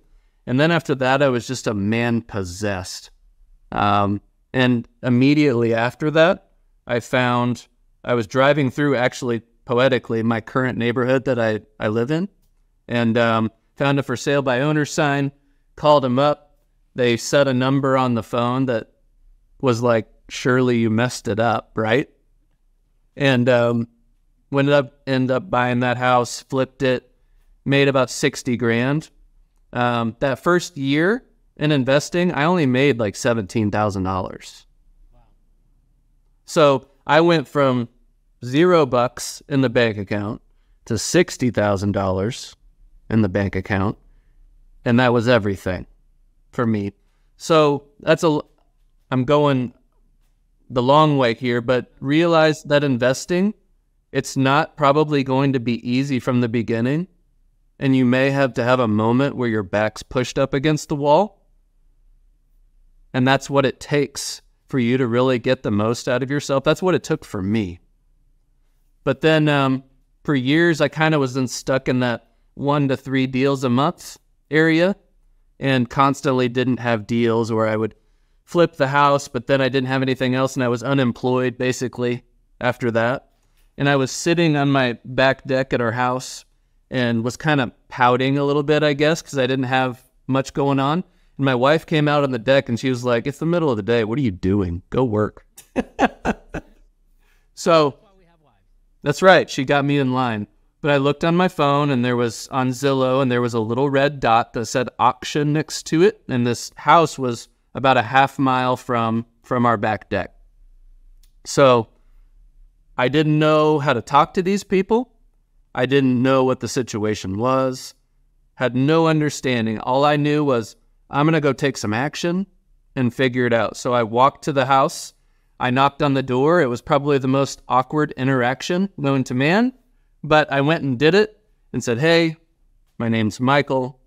And then after that, I was just a man possessed. And immediately after that, I was driving through, actually, poetically, my current neighborhood that I live in, and found a for sale by owner sign, called them up. They set a number on the phone that was like, surely you messed it up, right? And ended up buying that house, flipped it, made about 60 grand. That first year in investing, I only made like $17,000. Wow. So I went from $0 in the bank account to $60,000 in the bank account. And that was everything for me. So I'm going the long way here, but realize that investing, it's not probably going to be easy from the beginning. And you may have to have a moment where your back's pushed up against the wall. And that's what it takes for you to really get the most out of yourself. That's what it took for me. But then for years, I kind of was stuck in that 1 to 3 deals a month area and constantly didn't have deals, where I would flip the house, but then I didn't have anything else and I was unemployed basically after that. And I was sitting on my back deck at our house and was kind of pouting a little bit, I guess, because I didn't have much going on. And my wife came out on the deck and she was like, "It's the middle of the day. What are you doing? Go work." So that's right. She got me in line. But I looked on my phone and there was on Zillow and there was a little red dot that said auction next to it. And this house was about a half mile from our back deck. So I didn't know how to talk to these people. I didn't know what the situation was. Had no understanding. All I knew was I'm going to go take some action and figure it out. So I walked to the house. I knocked on the door. It was probably the most awkward interaction known to man. But I went and did it and said, "Hey, my name's Michael.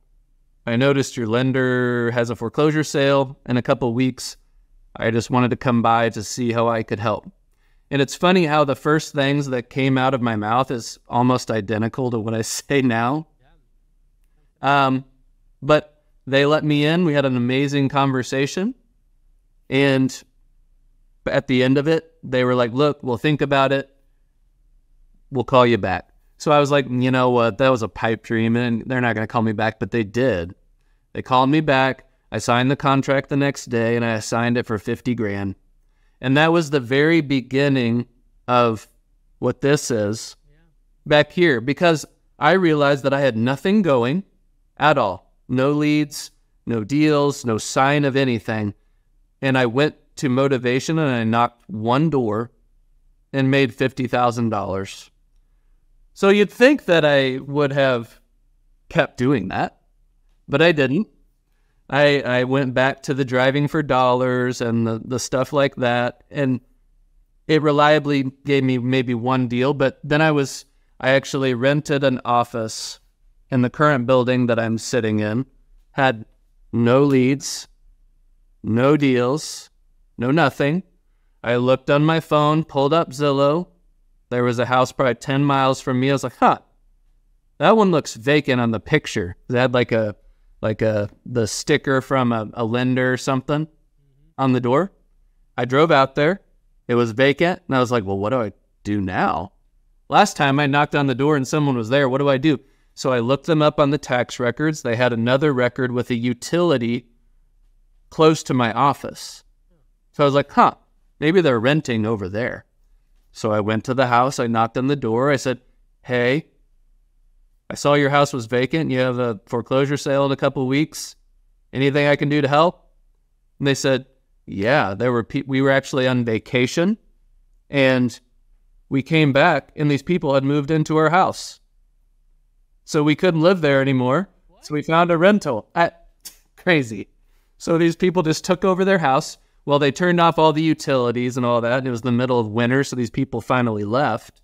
I noticed your lender has a foreclosure sale in a couple weeks. I just wanted to come by to see how I could help." And it's funny how the first things that came out of my mouth is almost identical to what I say now. But they let me in. We had an amazing conversation. And at the end of it, they were like, "Look, we'll think about it. We'll call you back." So I was like, you know what, that was a pipe dream and they're not going to call me back, but they did. They called me back. I signed the contract the next day and I signed it for $50,000. And that was the very beginning of what this is back here, because I realized that I had nothing going at all. No leads, no deals, no sign of anything. And I went to motivation and I knocked one door and made $50,000. So you'd think that I would have kept doing that, but I didn't. I went back to the driving for dollars and the stuff like that, and it reliably gave me maybe one deal, but then I actually rented an office in the current building that I'm sitting in, had no leads, no deals, no nothing. I looked on my phone, pulled up Zillow. There was a house probably 10 miles from me. I was like, that one looks vacant on the picture. It had like the sticker from a lender or something on the door. I drove out there. It was vacant. And I was like, well, what do I do now? Last time I knocked on the door and someone was there. What do I do? So I looked them up on the tax records. They had another record with a utility close to my office. So I was like, maybe they're renting over there. So I went to the house. I knocked on the door. I said, "Hey, I saw your house was vacant. You have a foreclosure sale in a couple of weeks. Anything I can do to help?" And they said, "Yeah, we were actually on vacation and we came back and these people had moved into our house. So we couldn't live there anymore. So we found a rental." Crazy. So these people just took over their house. Well, they turned off all the utilities and all that. And it was the middle of winter. So these people finally left,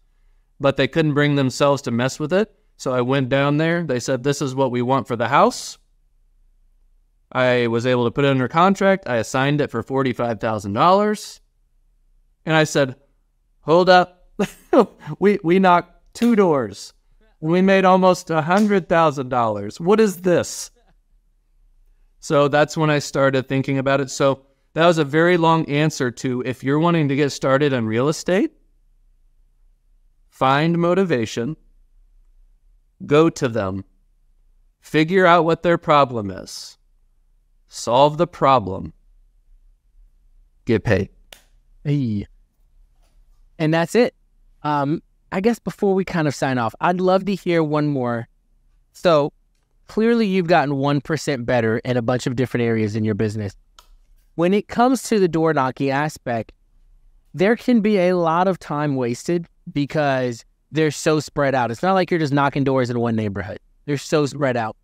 but they couldn't bring themselves to mess with it. So I went down there. They said, "This is what we want for the house." I was able to put it under contract. I assigned it for $45,000. And I said, "Hold up." we knocked 2 doors. We made almost $100,000. What is this? So that's when I started thinking about it. So that was a very long answer to, if you're wanting to get started in real estate, find motivation, go to them, figure out what their problem is, solve the problem, get paid. Hey. And that's it. I guess before we kind of sign off, I'd love to hear one more. So clearly you've gotten 1% better in a bunch of different areas in your business. When it comes to the door knocking aspect, there can be a lot of time wasted because they're so spread out. It's not like you're just knocking doors in one neighborhood. They're so spread out.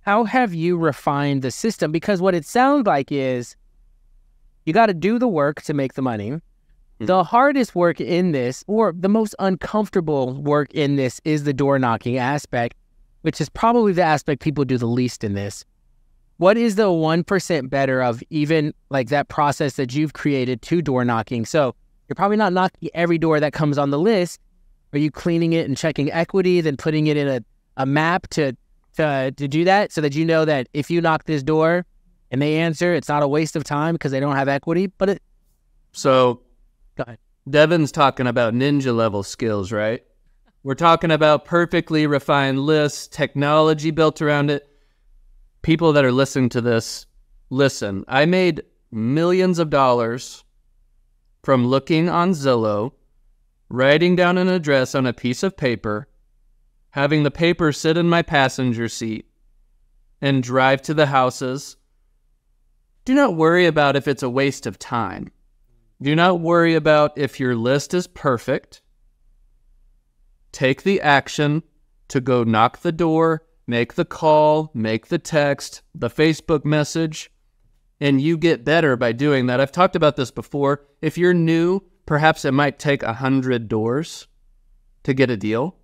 how have you refined the system? Because what it sounds like is you got to do the work to make the money. Mm-hmm. The hardest work in this, or the most uncomfortable work in this, is the door knocking aspect, which is probably the aspect people do the least in this. What is the 1% better of even like that process that you've created to door knocking? So you're probably not knocking every door that comes on the list. Are you cleaning it and checking equity, then putting it in a map to do that, so that you know that if you knock this door and they answer, it's not a waste of time because they don't have equity? So go ahead. Devin's talking about ninja level skills, right? We're talking about perfectly refined lists, technology built around it. People that are listening to this, listen. I made millions of dollars from looking on Zillow, writing down an address on a piece of paper, having the paper sit in my passenger seat, and drive to the houses. Do not worry about if it's a waste of time. Do not worry about if your list is perfect. Take the action to go knock the door, make the call, make the text, the Facebook message, and you get better by doing that. I've talked about this before. If you're new, perhaps it might take 100 doors to get a deal.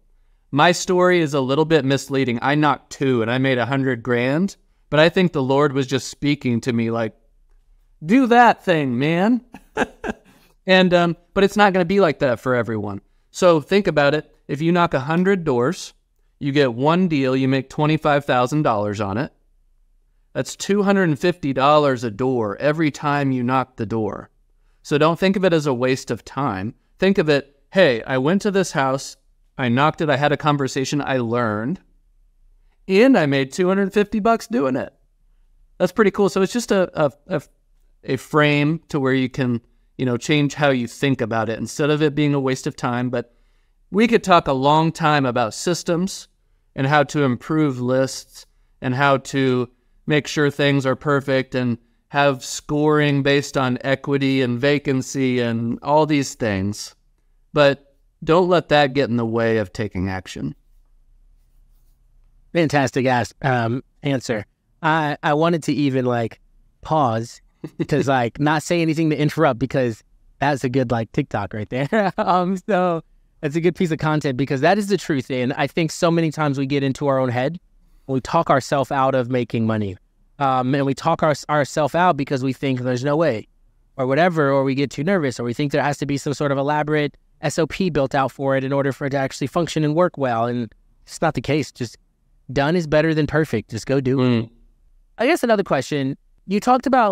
My story is a little bit misleading. I knocked 2 and I made $100,000, but I think the Lord was just speaking to me like, do that thing, man. But it's not going to be like that for everyone. So think about it. If you knock 100 doors, you get one deal, you make $25,000 on it. That's $250 a door every time you knock the door. So don't think of it as a waste of time. Think of it, hey, I went to this house, I knocked it, I had a conversation, I learned, and I made $250 doing it. That's pretty cool. So it's just a frame to where you can, change how you think about it instead of it being a waste of time. But we could talk a long time about systems and how to improve lists and how to make sure things are perfect and have scoring based on equity and vacancy and all these things. But don't let that get in the way of taking action. Fantastic answer. I wanted to even pause because not say anything to interrupt, because that's a good TikTok right there. So that's a good piece of content, because that is the truth. And I think so many times we get into our own head, we talk ourselves out of making money. And we talk ourselves out because we think there's no way or whatever, or we get too nervous, or we think there has to be some sort of elaborate SOP built out for it in order for it to actually function and work well. And it's not the case. Just done is better than perfect. Just go do it. I guess another question, you talked about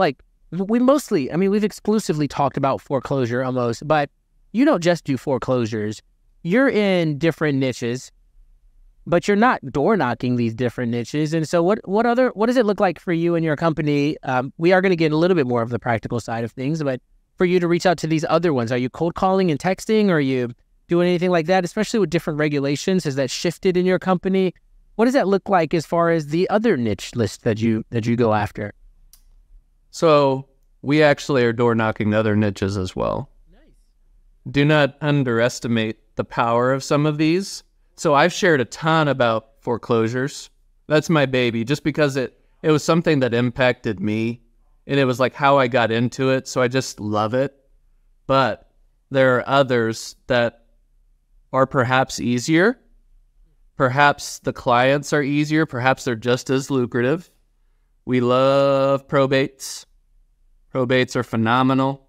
we've exclusively talked about foreclosure almost, but you don't just do foreclosures. You're in different niches, but you're not door knocking these different niches. And so what does it look like for you and your company? We are going to get a little bit more of the practical side of things, but for you to reach out to these other ones, are you cold calling and texting? Or are you doing anything like that, especially with different regulations? Has that shifted in your company? What does that look like as far as the other niche list that you go after? So we actually are door knocking other niches as well. Nice. Do not underestimate the power of some of these. So I've shared a ton about foreclosures. That's my baby, just because it was something that impacted me, and it was how I got into it. So I just love it. But there are others that are perhaps easier. Perhaps the clients are easier. Perhaps they're just as lucrative. We love probates. Probates are phenomenal.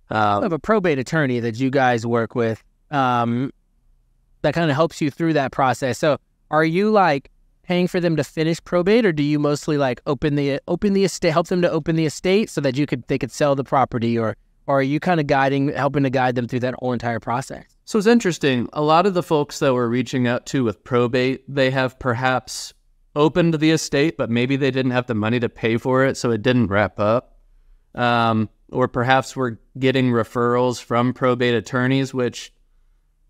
I have a probate attorney that you guys work with that kind of helps you through that process. So are you paying for them to finish probate, or do you mostly open the estate, help them to open the estate so that they could sell the property, or are you kind of helping to guide them through that whole entire process? So it's interesting. A lot of the folks that we're reaching out to with probate, they have perhaps opened the estate, but maybe they didn't have the money to pay for it, so it didn't wrap up. Or perhaps we're getting referrals from probate attorneys, which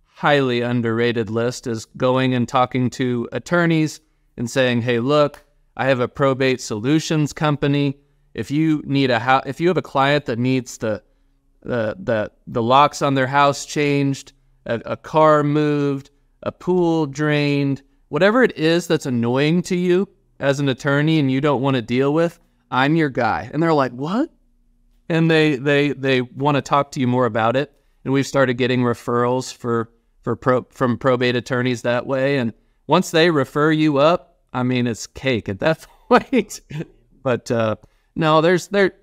highly underrated list is going and talking to attorneys and saying, hey, look, I have a probate solutions company. If you need if you have a client that needs the locks on their house changed, a car moved, a pool drained, whatever it is that's annoying to you as an attorney and you don't want to deal with, I'm your guy. And they're like, what? And they want to talk to you more about it. And we've started getting referrals from probate attorneys that way. And once they refer you up, I mean, it's cake at that point. But no,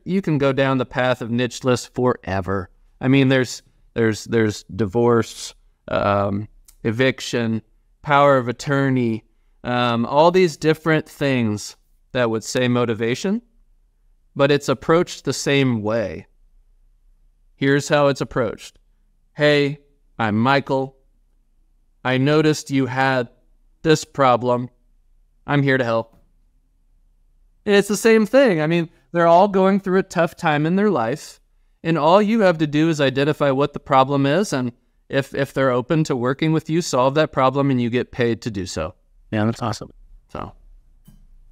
you can go down the path of niche lists forever. I mean, there's divorce, eviction, power of attorney, all these different things that would say motivation, but it's approached the same way. Here's how it's approached. Hey, I'm Michael. I noticed you had this problem. I'm here to help. And it's the same thing. I mean, they're all going through a tough time in their life, and all you have to do is identify what the problem is, and if they're open to working with you, solve that problem, and you get paid to do so. Yeah, that's awesome. So,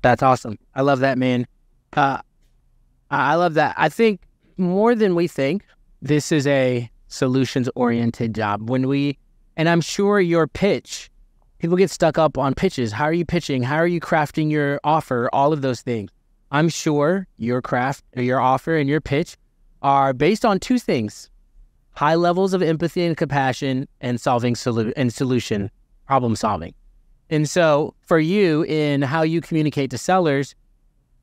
that's awesome. I love that, man. I love that. I think more than we think, this is a solutions-oriented job. And I'm sure your pitch, people get stuck up on pitches. How are you pitching? How are you crafting your offer? All of those things. I'm sure your offer and your pitch are based on two things: high levels of empathy and compassion, and solution, problem solving. And so for you, in how you communicate to sellers,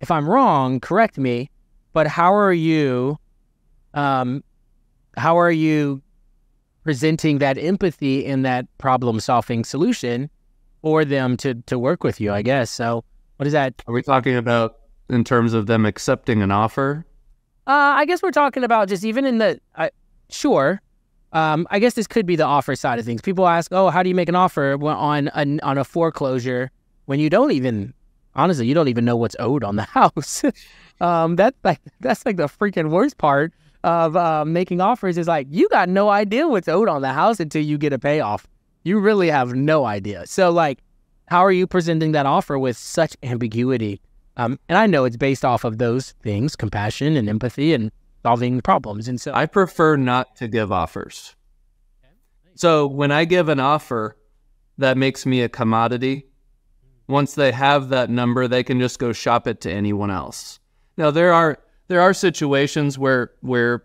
if I'm wrong, correct me, but how are you presenting that empathy and that problem solving solution for them to work with you, I guess? So what is that? Are we talking about in terms of them accepting an offer? I guess we're talking about just even in the, sure. I guess this could be the offer side of things. People ask, oh, how do you make an offer on a foreclosure when you don't even, honestly, you don't even know what's owed on the house. That's like the freaking worst part of making offers is like, you got no idea what's owed on the house until you get a payoff. You really have no idea. So like, how are you presenting that offer with such ambiguity? And I know it's based off of those things, compassion and empathy and solving problems. And so I prefer not to give offers. So when I give an offer, that makes me a commodity. Once they have that number, they can just go shop it to anyone else. Now, there are situations where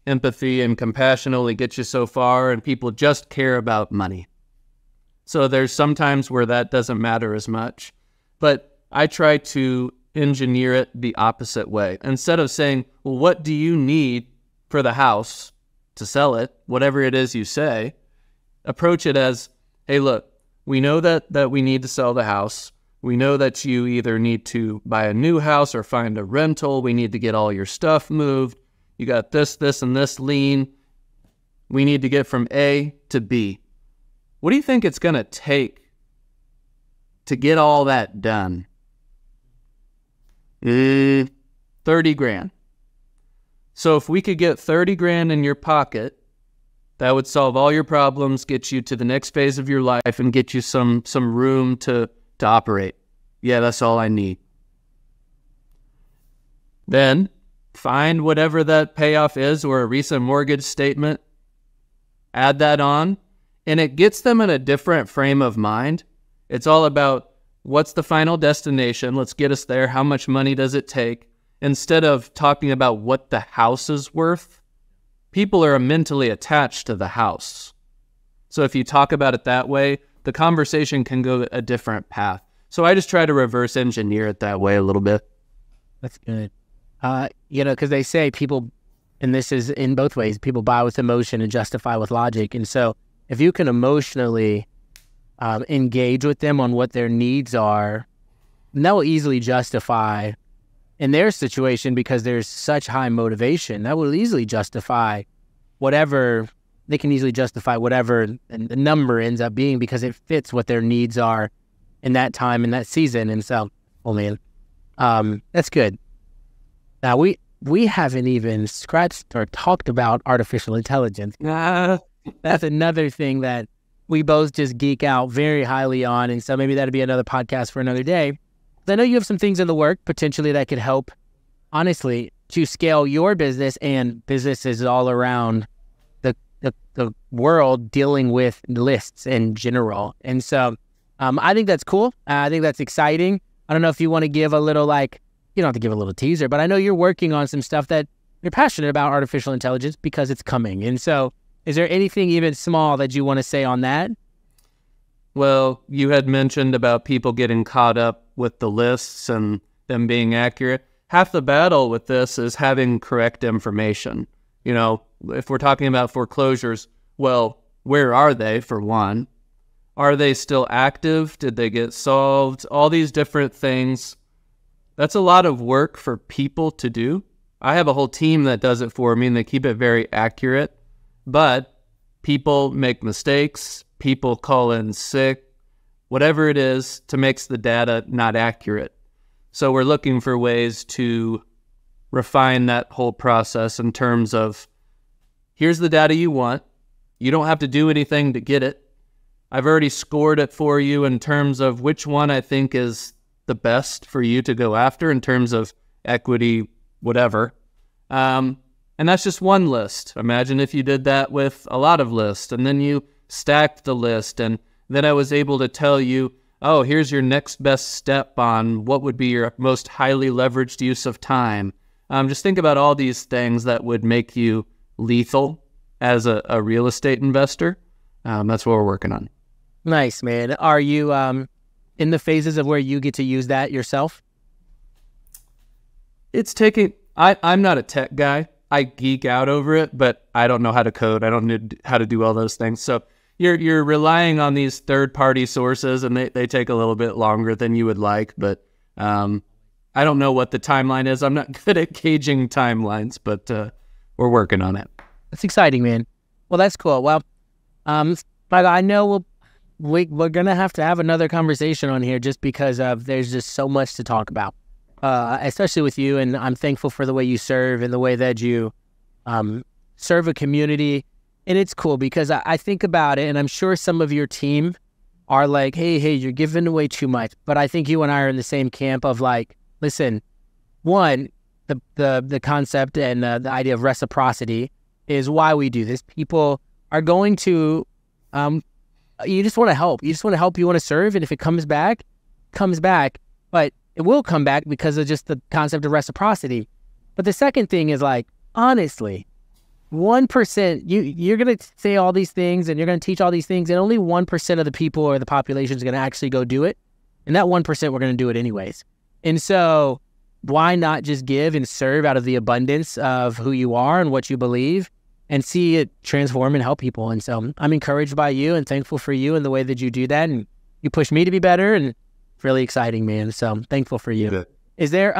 empathy and compassion only get you so far, and people just care about money. So there's sometimes where that doesn't matter as much. But I try to engineer it the opposite way. Instead of saying, well, what do you need for the house to sell it? Whatever it is you say, approach it as, hey, look, we know that we need to sell the house. We know that you either need to buy a new house or find a rental. We need to get all your stuff moved. You got this, and this lien. We need to get from A to B. What do you think it's going to take to get all that done? 30 grand. So if we could get 30 grand in your pocket, that would solve all your problems, get you to the next phase of your life, and get you some room to operate. Yeah, that's all I need. Then find whatever that payoff is or a recent mortgage statement, add that on, and it gets them in a different frame of mind. It's all about what's the final destination? Let's get us there. How much money does it take? Instead of talking about what the house is worth, people are mentally attached to the house. So if you talk about it that way, the conversation can go a different path. So I just try to reverse engineer it that way a little bit. That's good. Because they say people, and this is in both ways, people buy with emotion and justify with logic. And so if you can emotionally engage with them on what their needs are, and that will easily justify in their situation, because there's such high motivation, that will easily justify whatever, they can easily justify whatever the number ends up being, because it fits what their needs are in that time, in that season. And so, oh man, that's good. Now, we haven't even scratched or talked about artificial intelligence. That's another thing that we both just geek out very highly on. And so maybe that'd be another podcast for another day. I know you have some things in the work potentially that could help, honestly, to scale your business and businesses all around the world dealing with lists in general. And so I think that's cool. I think that's exciting. I don't know if you want to give a little, like, you don't have to give a little teaser, but I know you're working on some stuff that you're passionate about artificial intelligence because it's coming. And so is there anything even small that you want to say on that? Well, you had mentioned about people getting caught up with the lists and them being accurate. Half the battle with this is having correct information. You know, if we're talking about foreclosures, well, where are they, for one? Are they still active? Did they get solved? All these different things. That's a lot of work for people to do. I have a whole team that does it for me, and they keep it very accurate. But people make mistakes. People call in sick. Whatever it is to makes the data not accurate. So we're looking for ways to refine that whole process in terms of, here's the data you want. You don't have to do anything to get it. I've already scored it for you in terms of which one I think is the best for you to go after in terms of equity, whatever. And that's just one list. Imagine if you did that with a lot of lists, and then you stacked the list, and then I was able to tell you, oh, here's your next best step on what would be your most highly leveraged use of time. Just think about all these things that would make you lethal as a real estate investor. That's what we're working on. Nice, man. Are you in the phases of where you get to use that yourself? It's taking... I'm not a tech guy. I geek out over it, but I don't know how to code. I don't know how to do all those things. So you're relying on these third-party sources, and they take a little bit longer than you would like. But I don't know what the timeline is. I'm not good at gauging timelines, but we're working on it. That's exciting, man. Well, that's cool. Well, Michael, I know we're gonna have to have another conversation on here just because there's just so much to talk about. Especially with you, and I'm thankful for the way you serve and the way that you serve a community. And it's cool because I think about it, and I'm sure some of your team are like, hey, you're giving away too much. But I think you and I are in the same camp of like, listen, one, the concept and the idea of reciprocity is why we do this. People are going to, you just want to help. You just want to help. You want to serve. And if it comes back, comes back. But it will come back because of just the concept of reciprocity. But the second thing is like, honestly, 1%, you're going to say all these things and you're going to teach all these things, and only 1% of the people or the population is going to actually go do it. And that 1%, we're going to do it anyways. And so why not just give and serve out of the abundance of who you are and what you believe and see it transform and help people? And so I'm encouraged by you and thankful for you and the way that you do that. And you push me to be better, and it's really exciting, man. So I'm thankful for you. Good. Is there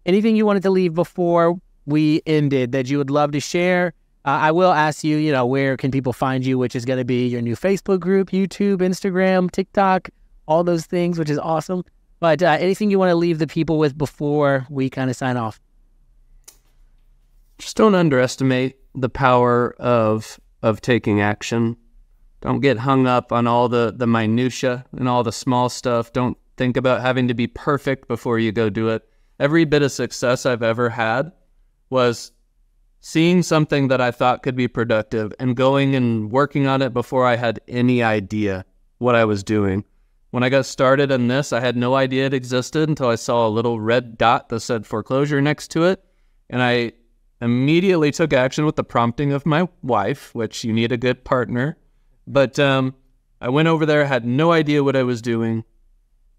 anything you wanted to leave before we ended that you would love to share? I will ask you, where can people find you, which is going to be your new Facebook group, YouTube, Instagram, TikTok, all those things, which is awesome. But anything you want to leave the people with before we kind of sign off? Just don't underestimate the power of taking action. Don't get hung up on all the minutia and all the small stuff. Don't think about having to be perfect before you go do it. Every bit of success I've ever had was seeing something that I thought could be productive and going and working on it before I had any idea what I was doing. When I got started in this, I had no idea it existed until I saw a little red dot that said foreclosure next to it. And I immediately took action with the prompting of my wife, which you need a good partner. But I went over there, had no idea what I was doing,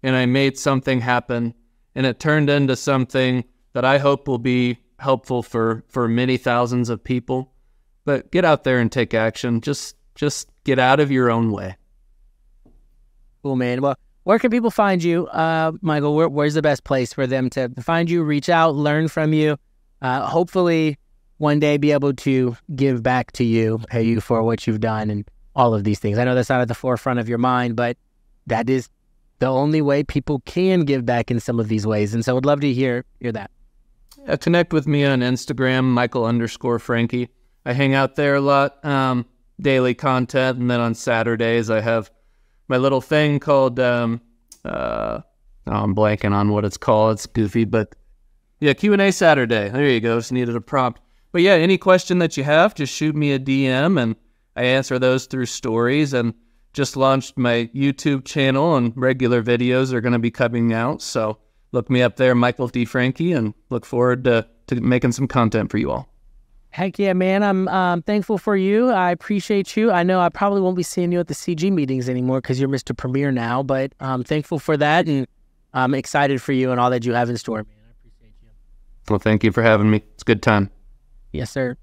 and I made something happen. And it turned into something that I hope will be helpful for many thousands of people. But get out there and take action. Just get out of your own way. Cool, man. Well, where can people find you, Michael? Where's the best place for them to find you, reach out, learn from you, hopefully one day be able to give back to you, pay you for what you've done and all of these things? I know that's not at the forefront of your mind, but that is the only way people can give back in some of these ways. And so I would love to hear that. Connect with me on Instagram, Michael_Frankie. I hang out there a lot, daily content. And then on Saturdays, I have my little thing called, I'm blanking on what it's called. It's goofy, but yeah, Q&A Saturday. There you go. Just needed a prompt. But yeah, any question that you have, just shoot me a DM and I answer those through stories. And just launched my YouTube channel, and regular videos are going to be coming out. So look me up there, Michael D. Frankie, and look forward to making some content for you all. Heck yeah, man. I'm thankful for you. I appreciate you. I know I probably won't be seeing you at the CG meetings anymore because you're Mr. Premier now, but I'm thankful for that, and I'm excited for you and all that you have in store, man. I appreciate you. Well, thank you for having me. It's a good time. Yes, sir.